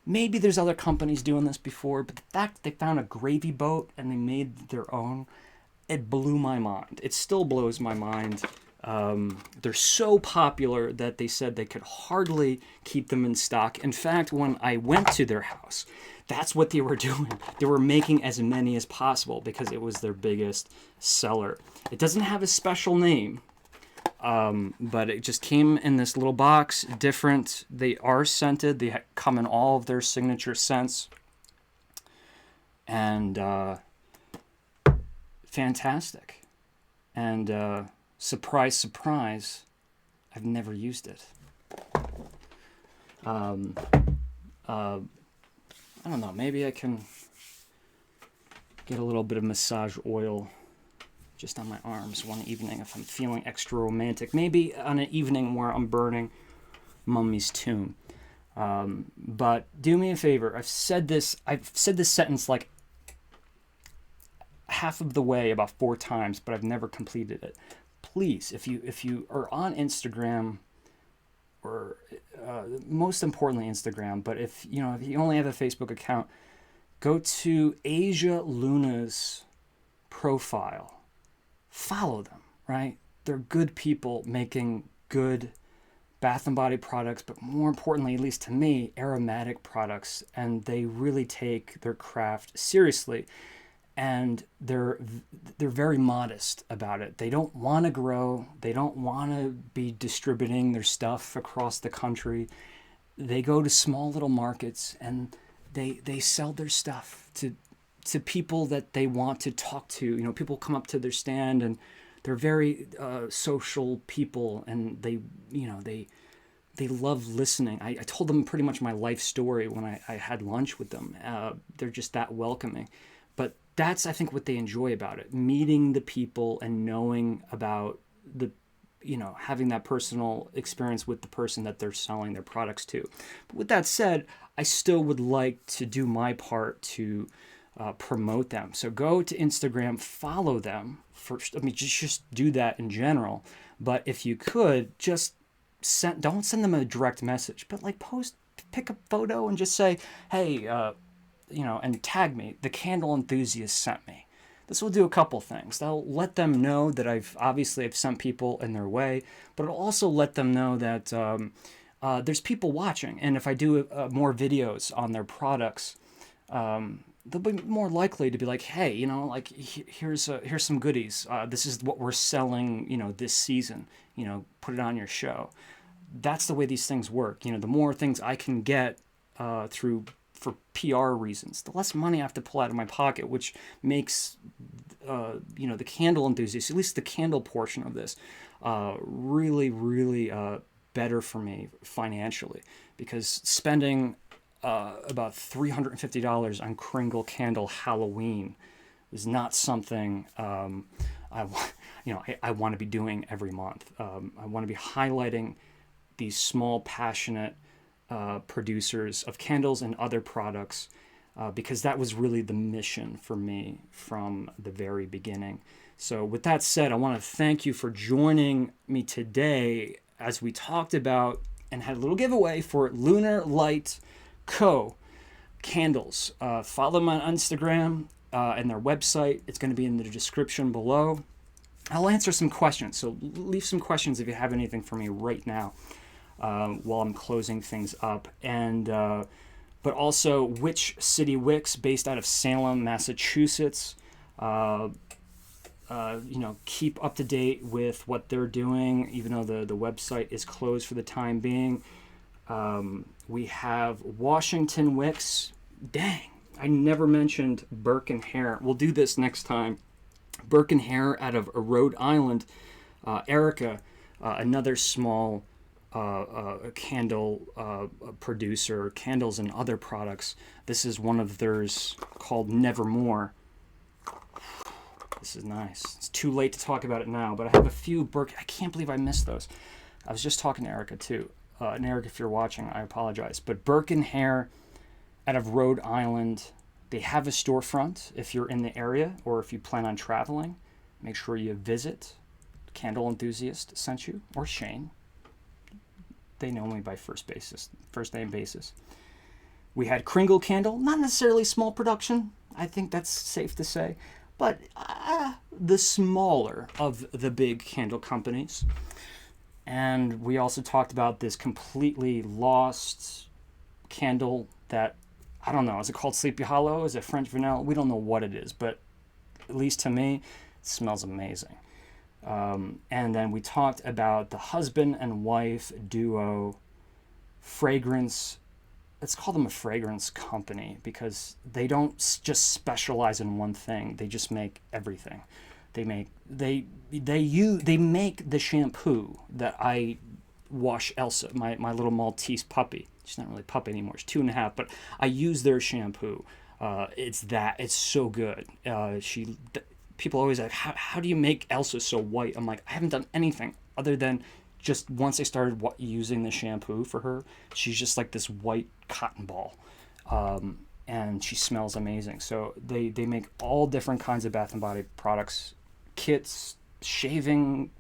Maybe there's other companies doing this before, but the fact that they found a gravy boat and they made their own, it blew my mind. It still blows my mind. They're so popular that they said they could hardly keep them in stock. In fact, when I went to their house, that's what they were doing. They were making as many as possible because it was their biggest seller. It doesn't have a special name, but it just came in this little box, different. They are scented. They come in all of their signature scents. And fantastic. And surprise, surprise, I've never used it. I don't know, maybe I can get a little bit of massage oil just on my arms one evening if I'm feeling extra romantic. Maybe on an evening where I'm burning Mummy's Tomb. But do me a favor. I've said this sentence like half of the way about 4 times, but I've never completed it. Please, if you are on Instagram, or most importantly Instagram, but if you only have a Facebook account, go to Asia Luna's profile. Follow them, right? They're good people making good bath and body products, but more importantly, at least to me, aromatic products, and they really take their craft seriously. And they're very modest about it. They don't want to grow. They don't want to be distributing their stuff across the country. They go to small little markets and they sell their stuff to people that they want to talk to. You know, people come up to their stand and they're very social people, and they love listening. I told them pretty much my life story when I had lunch with them. They're just that welcoming. But that's, I think, what they enjoy about it. Meeting the people and knowing about having that personal experience with the person that they're selling their products to. But with that said, I still would like to do my part to promote them. So go to Instagram, follow them first. I mean, just do that in general. But if you could, just don't send them a direct message, but like pick a photo and just say, hey, and tag me. The Candle Enthusiast sent me. This will do a couple things. That'll let them know that I've sent people in their way, but it'll also let them know that there's people watching. And if I do more videos on their products, they'll be more likely to be like, hey, here's some goodies. This is what we're selling, this season. Put it on your show. That's the way these things work. The more things I can get for PR reasons, the less money I have to pull out of my pocket, which makes, the Candle Enthusiast, at least the candle portion of this, really, really better for me financially, because spending about $350 on Kringle Candle Halloween is not something I want to be doing every month. I want to be highlighting these small, passionate producers of candles and other products because that was really the mission for me from the very beginning. So with that said, I want to thank you for joining me today as we talked about and had a little giveaway for Lunar Light Co. candles. Follow them on Instagram and their website. It's going to be in the description below. I'll answer some questions, so leave some questions if you have anything for me right now while I'm closing things up. And but also, which City Wicks, based out of Salem, Massachusetts. Keep up to date with what they're doing, even though the website is closed for the time being. We have Washington Wicks. Dang, I never mentioned Burke Hare. We'll do this next time. Burke Hare out of Rhode Island. Erica, another small candle producer, candles and other products. This is one of theirs called Nevermore. This is nice. It's too late to talk about it now, but I have a few Burke. I can't believe I missed those. I was just talking to Erica too. And Erica, if you're watching, I apologize. But Burke Hare out of Rhode Island. They have a storefront if you're in the area or if you plan on traveling. Make sure you visit. Candle Enthusiast sent you, or Shane. They know me by first name basis. We had Kringle Candle, not necessarily small production. I think that's safe to say. But the smaller of the big candle companies. And we also talked about this completely lost candle that, I don't know, is it called Sleepy Hollow? Is it French vanilla? We don't know what it is, but at least to me, it smells amazing. And then we talked about the husband and wife duo fragrance. Let's call them a fragrance company because they don't just specialize in one thing. They just make everything. They make the shampoo that I wash Elsa, my little Maltese puppy. She's not really a puppy anymore. She's 2.5, but I use their shampoo. It's so good. People always like, how do you make Elsa so white? I'm like, I haven't done anything other than just once I started using the shampoo for her, she's just like this white cotton ball. And she smells amazing. So they make all different kinds of Bath and Body products, kits, shaving,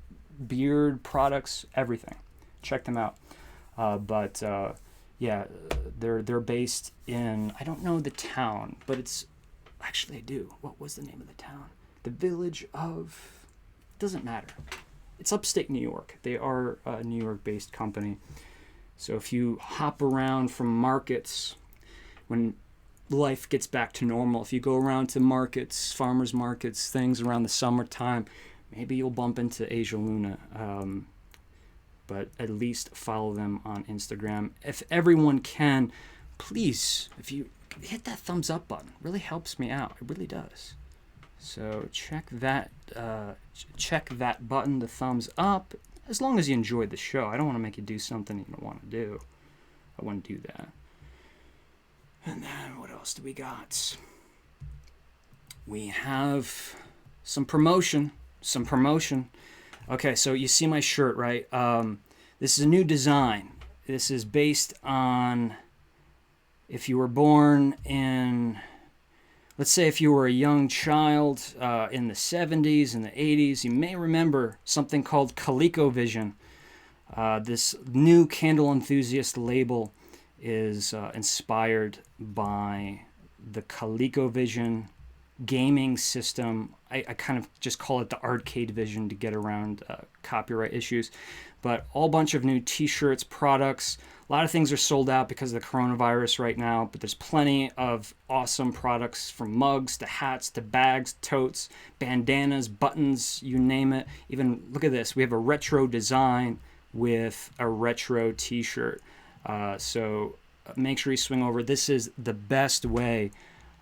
beard products, everything. Check them out. They're based in, I don't know the town, but it's, actually I do. What was the name of the town? The village of, doesn't matter. It's upstate New York. They are a New York-based company. So if you hop around from markets, when life gets back to normal, if you go around to markets, farmers markets, things around the summertime, maybe you'll bump into Asia Luna. But at least follow them on Instagram. If everyone can, please, if you hit that thumbs up button, it really helps me out. It really does. So check that button, the thumbs up, as long as you enjoyed the show. I don't want to make you do something you don't want to do. I wouldn't do that. And then what else do we got? We have some promotion. Okay, so you see my shirt, right? This is a new design. This is based on if you were born in, let's say if you were a young child in the 70s and the 80s, you may remember something called ColecoVision. This new Candle Enthusiast label is inspired by the ColecoVision gaming system. I kind of just call it the arcade vision to get around copyright issues. But all bunch of new t-shirts, products. A lot of things are sold out because of the coronavirus right now, but there's plenty of awesome products, from mugs to hats to bags, totes, bandanas, buttons, you name it. Even, look at this, we have a retro design with a retro t-shirt. So make sure you swing over. This is the best way,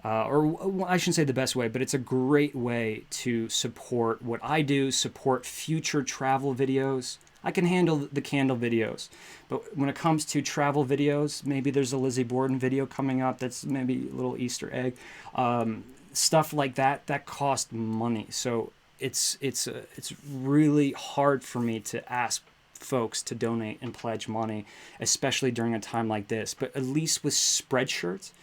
or I shouldn't say the best way, but it's a great way to support what I do, support future travel videos. I can handle the candle videos, but when it comes to travel videos, maybe there's a Lizzie Borden video coming up that's maybe a little Easter egg. Stuff like that cost money. So it's really hard for me to ask folks to donate and pledge money, especially during a time like this. But at least with Spreadshirts,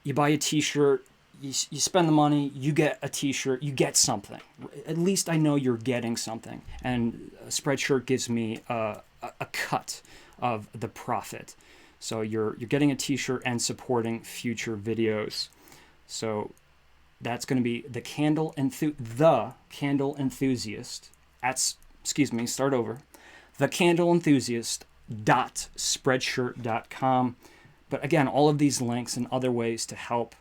you buy a t-shirt, you spend the money, you get a t-shirt, you get something. At least I know you're getting something. And Spreadshirt gives me a cut of the profit. So you're getting a t-shirt and supporting future videos. So that's going to be the Candle Enthusiast. Start over. The Candle Enthusiast .spreadshirt.com. But again, all of these links and other ways to help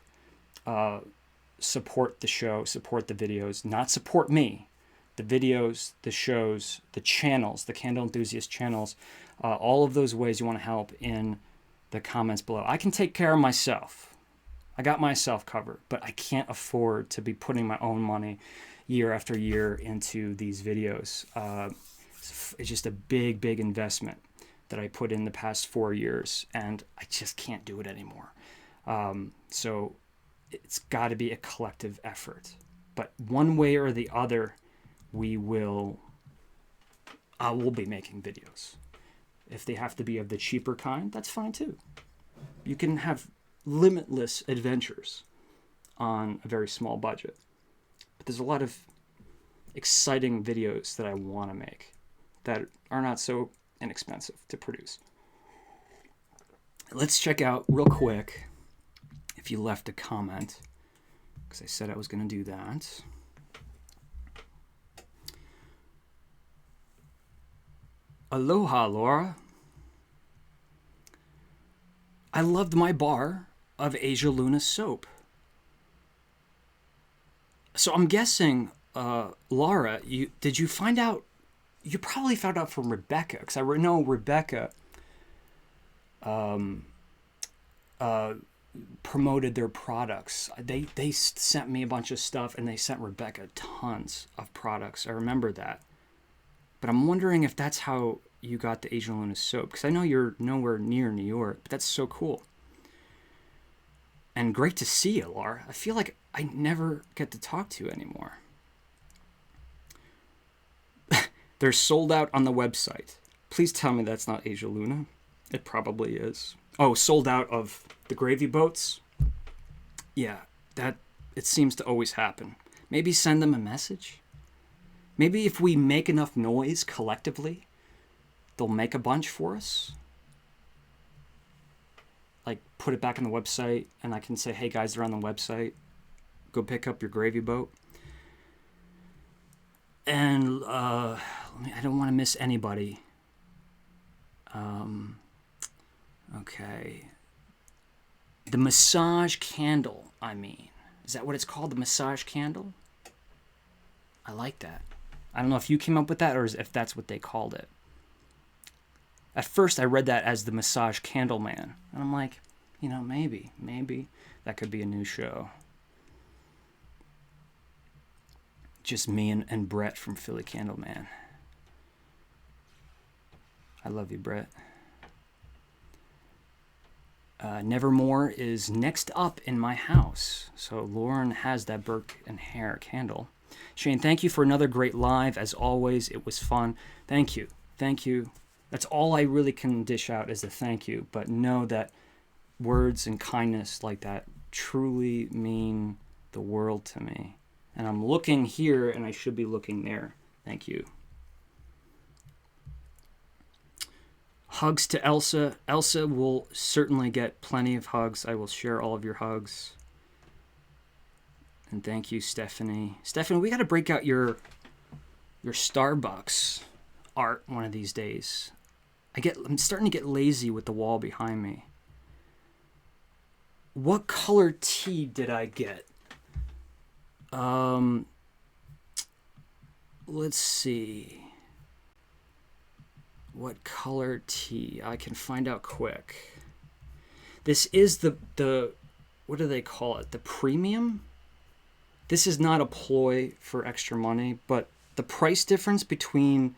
support the show, support the videos, not support me, the videos, the shows, the channels, the Candle Enthusiast channels, all of those ways you want to help in the comments below. I can take care of myself. I got myself covered, but I can't afford to be putting my own money year after year into these videos. It's just a big, big investment that I put in the past 4 years, and I just can't do it anymore. So it's got to be a collective effort. But one way or the other, I will be making videos. If they have to be of the cheaper kind, that's fine too. You can have limitless adventures on a very small budget. But there's a lot of exciting videos that I want to make that are not so inexpensive to produce. Let's check out real quick if you left a comment, because I said I was going to do that. Aloha, Laura. I loved my bar of Asia Luna soap. So I'm guessing, Laura, did you find out? You probably found out from Rebecca, because I know Rebecca promoted their products. They sent me a bunch of stuff, and they sent Rebecca tons of products. I remember that. But I'm wondering if that's how you got the Asian Luna soap, because I know you're nowhere near New York, but that's so cool. And great to see you, Laura. I feel like I never get to talk to you anymore. They're sold out on the website. Please tell me that's not Asia Luna. It probably is. Oh, sold out of the gravy boats? Yeah, it seems to always happen. Maybe send them a message? Maybe if we make enough noise collectively, they'll make a bunch for us? Like, put it back on the website, and I can say, hey guys, they're on the website. Go pick up your gravy boat. And I don't want to miss anybody. Okay. The massage candle, I mean. Is that what it's called? The massage candle? I like that. I don't know if you came up with that or if that's what they called it. At first, I read that as the massage candle man. And I'm like, maybe that could be a new show. Just me and Brett from Philly Candleman. I love you, Brett. Nevermore is next up in my house. So Lauren has that Burke Hare candle. Shane, thank you for another great live. As always, it was fun. Thank you. Thank you. That's all I really can dish out is a thank you. But know that words and kindness like that truly mean the world to me. And I'm looking here, and I should be looking there. Thank you. Hugs to Elsa. Elsa will certainly get plenty of hugs. I will share all of your hugs. And thank you, Stephanie. Stephanie, we got to break out your Starbucks art one of these days. I'm starting to get lazy with the wall behind me. What color tea did I get? Let's see. What color tea? I can find out quick. This is the what do they call it? The premium? This is not a ploy for extra money, but the price difference between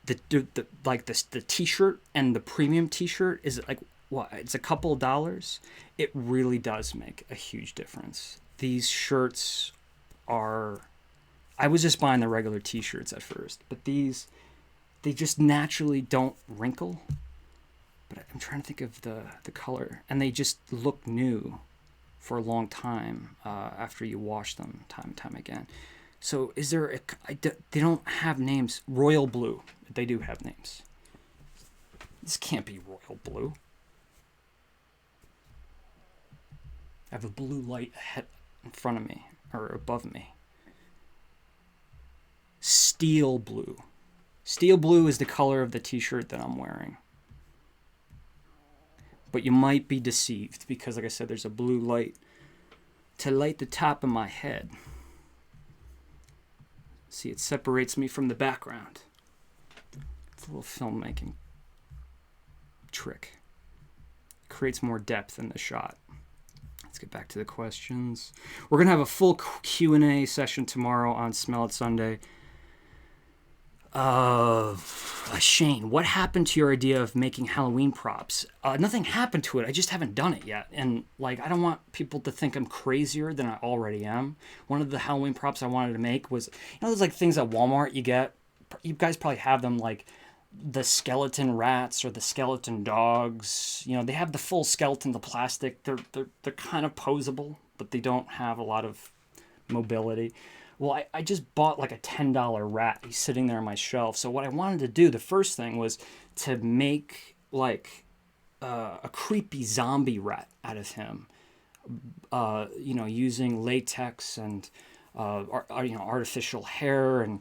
the t-shirt and the premium t-shirt is like what? It's a couple of dollars. It really does make a huge difference. These shirts are, I was just buying the regular t-shirts at first, but these, they just naturally don't wrinkle. But I'm trying to think of the color, and they just look new. for a long time after you wash them time and time again. So is there they don't have names. Royal blue. They do have names. This can't be royal blue. I have a blue light ahead in front of me, or above me. Steel blue. Steel blue is the color of the t-shirt that I'm wearing. But you might be deceived because, like I said, there's a blue light to light the top of my head. See, it separates me from the background. It's a little filmmaking trick. Creates more depth in the shot. Let's get back to the questions. We're going to have a full Q&A session tomorrow on Smell It Sunday. Shane, what happened to your idea of making Halloween props? Nothing happened to it. I just haven't done it yet. And, like, I don't want people to think I'm crazier than I already am. One of the Halloween props I wanted to make was, those, like, things at Walmart you get. You guys probably have them, like, the skeleton rats or the skeleton dogs. They have the full skeleton, the plastic. They're kind of posable, but they don't have a lot of mobility. Well, I just bought like a $10 rat. He's sitting there on my shelf. So what I wanted to do, the first thing was to make like a creepy zombie rat out of him. Using latex and artificial hair and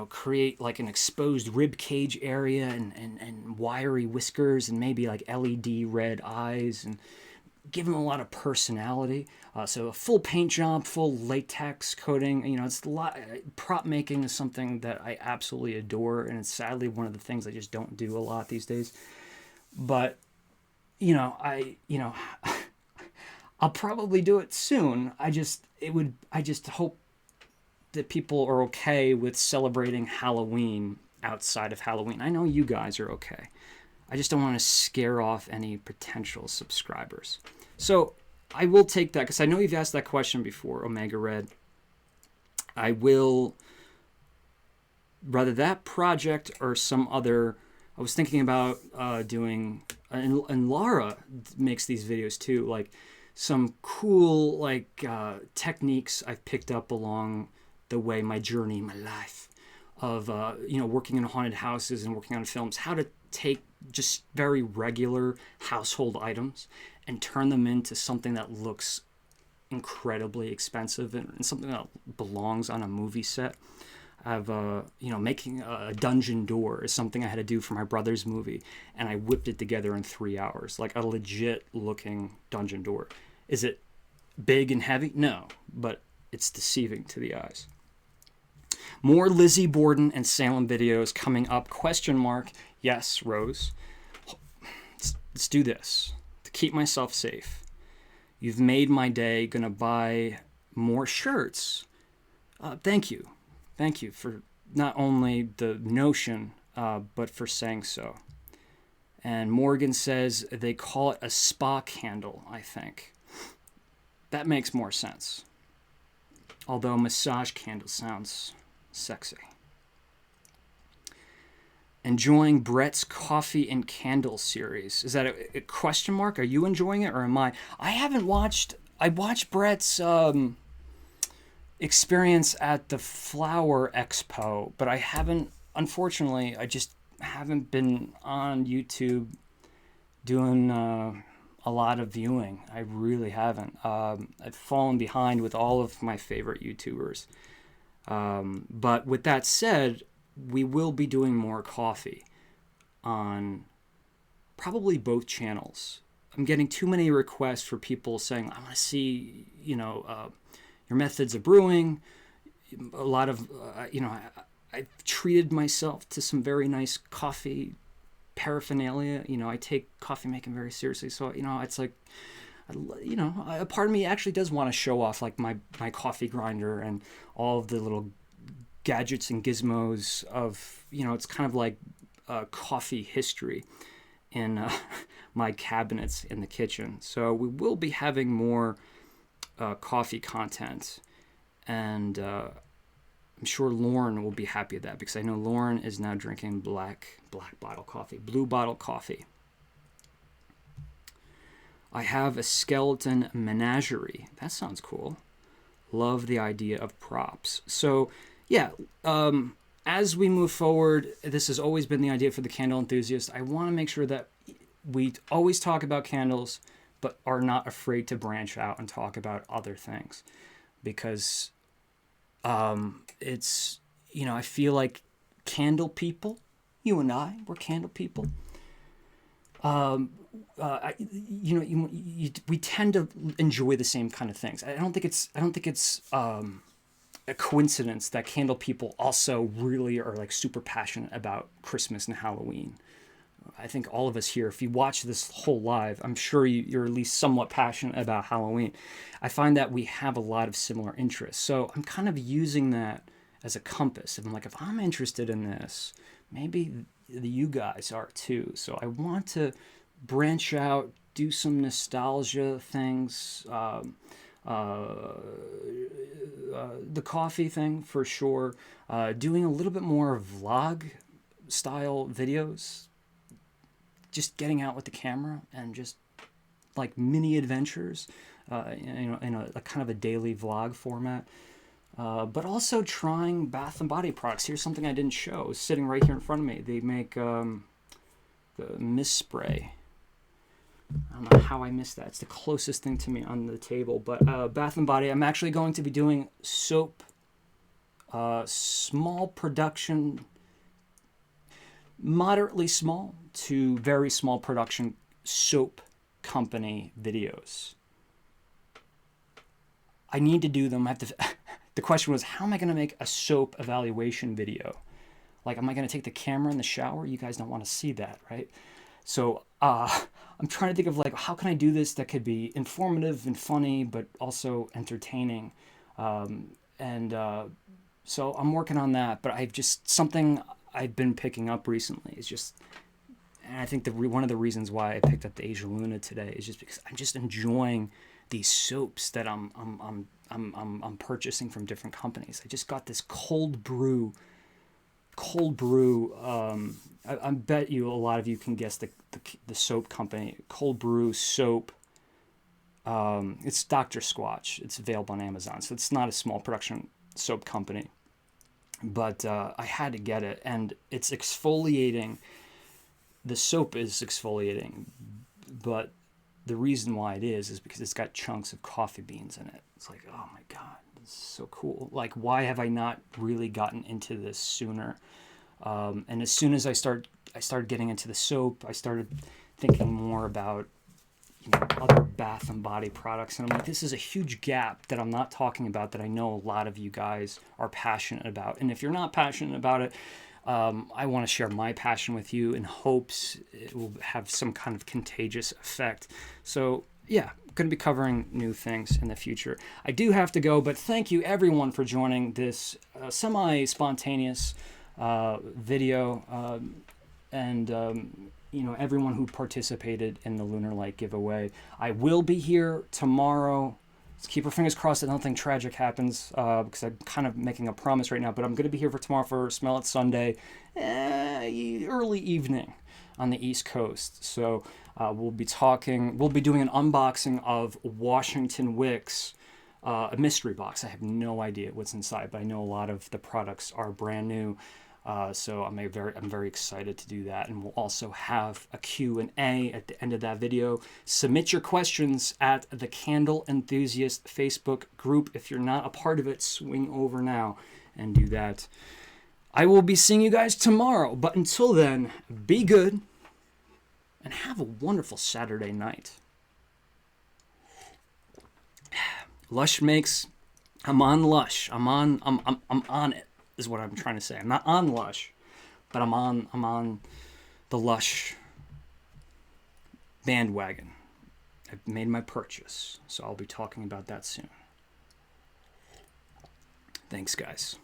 create like an exposed rib cage area and wiry whiskers and maybe like LED red eyes and give him a lot of personality. So a full paint job, full latex coating. It's a lot. Prop making is something that I absolutely adore, and it's sadly one of the things I just don't do a lot these days. But I'll probably do it soon. I just hope that people are okay with celebrating Halloween outside of Halloween. I know you guys are okay. I just don't want to scare off any potential subscribers. So I will take that because I know you've asked that question before, Omega Red. I will, rather that project or some other, I was thinking about doing, and Laura makes these videos too, like some cool like techniques I've picked up along the way, my journey, my life of working in haunted houses and working on films, how to take just very regular household items and turn them into something that looks incredibly expensive and something that belongs on a movie set. I've making a dungeon door is something I had to do for my brother's movie, and I whipped it together in 3 hours, like a legit looking dungeon door. Is it big and heavy? No, but it's deceiving to the eyes. More Lizzie Borden and Salem videos coming up, ? Yes, Rose. Let's do this. To keep myself safe. You've made my day. Gonna buy more shirts. Thank you. Thank you for not only the notion, but for saying so. And Morgan says they call it a spa candle, I think. That makes more sense. Although massage candle sounds sexy. Enjoying Brett's Coffee and Candle series. Is that a question mark? Are you enjoying it or am I? I watched Brett's experience at the Flower Expo, but I haven't, unfortunately, I just haven't been on YouTube doing a lot of viewing. I really haven't. I've fallen behind with all of my favorite YouTubers. But with that said, we will be doing more coffee on probably both channels. I'm getting too many requests for people saying, I want to see, your methods of brewing. A lot of, I've treated myself to some very nice coffee paraphernalia. I take coffee making very seriously. So, it's like, a part of me actually does want to show off like my coffee grinder and all of the little gadgets and gizmos of, it's kind of like coffee history in my cabinets in the kitchen. So we will be having more coffee content, and I'm sure Lauren will be happy with that because I know Lauren is now drinking black bottle coffee, blue bottle coffee. I have a skeleton menagerie. That sounds cool. Love the idea of props. So, yeah, as we move forward, this has always been the idea for the Candle Enthusiast. I want to make sure that we always talk about candles, but are not afraid to branch out and talk about other things. Because it's, you know, I feel like candle people, you and I, we're candle people. We tend to enjoy the same kind of things. I don't think it's a coincidence that candle people also really are like super passionate about Christmas and Halloween. I think all of us here, if you watch this whole live, I'm sure you're at least somewhat passionate about Halloween. I find that we have a lot of similar interests. So I'm kind of using that as a compass. I'm like, if I'm interested in this, maybe you guys are too. So I want to branch out, do some nostalgia things. The coffee thing for sure. Doing a little bit more vlog style videos. Just getting out with the camera and just like mini adventures, in a kind of a daily vlog format. But also trying Bath and Body products. Here's something I didn't show. It's sitting right here in front of me. They make the mist spray. I don't know how I missed that. It's the closest thing to me on the table. But Bath and Body, I'm actually going to be doing soap, small production, moderately small to very small production soap company videos. I need to do them. I have to. The question was, how am I going to make a soap evaluation video? Like, am I going to take the camera in the shower? You guys don't want to see that, right? So I'm trying to think of like, how can I do this that could be informative and funny, but also entertaining? So I'm working on that. But something I've been picking up recently is just, and I think one of the reasons why I picked up the Asia Luna today is just because I'm just enjoying these soaps that I'm purchasing from different companies. I just got this cold brew. I bet you a lot of you can guess the soap company. Cold brew soap. It's Dr. Squatch. It's available on Amazon, so it's not a small production soap company. But I had to get it, and it's exfoliating. The soap is exfoliating, but the reason why it is because it's got chunks of coffee beans in it. It's like, oh my God, this is so cool. Like, why have I not really gotten into this sooner? And as soon as I started getting into the soap, I started thinking more about, other Bath and Body products. And I'm like, this is a huge gap that I'm not talking about that I know a lot of you guys are passionate about. And if you're not passionate about it, I want to share my passion with you in hopes it will have some kind of contagious effect. So yeah, I'm going to be covering new things in the future. I do have to go, but thank you everyone for joining this semi-spontaneous video, and everyone who participated in the Lunar Light giveaway. I will be here tomorrow. Let's keep our fingers crossed that nothing tragic happens, because I'm kind of making a promise right now, but I'm going to be here for tomorrow for Smell It Sunday, early evening on the East Coast. So we'll be doing an unboxing of Washington Wicks, a mystery box. I have no idea what's inside, but I know a lot of the products are brand new. So I'm very excited to do that, and we'll also have a Q&A at the end of that video. Submit your questions at the Candle Enthusiast Facebook group. If you're not a part of it, swing over now and do that. I will be seeing you guys tomorrow, but until then, be good and have a wonderful Saturday night. Lush makes. I'm on Lush. I'm on it. Is what I'm trying to say. I'm not on Lush, but I'm on the Lush bandwagon. I've made my purchase, so I'll be talking about that soon. Thanks, guys.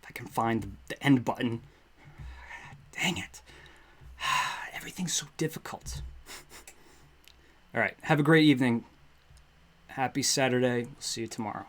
If I can find the end button. Dang it. Everything's so difficult. All right. Have a great evening. Happy Saturday. See you tomorrow.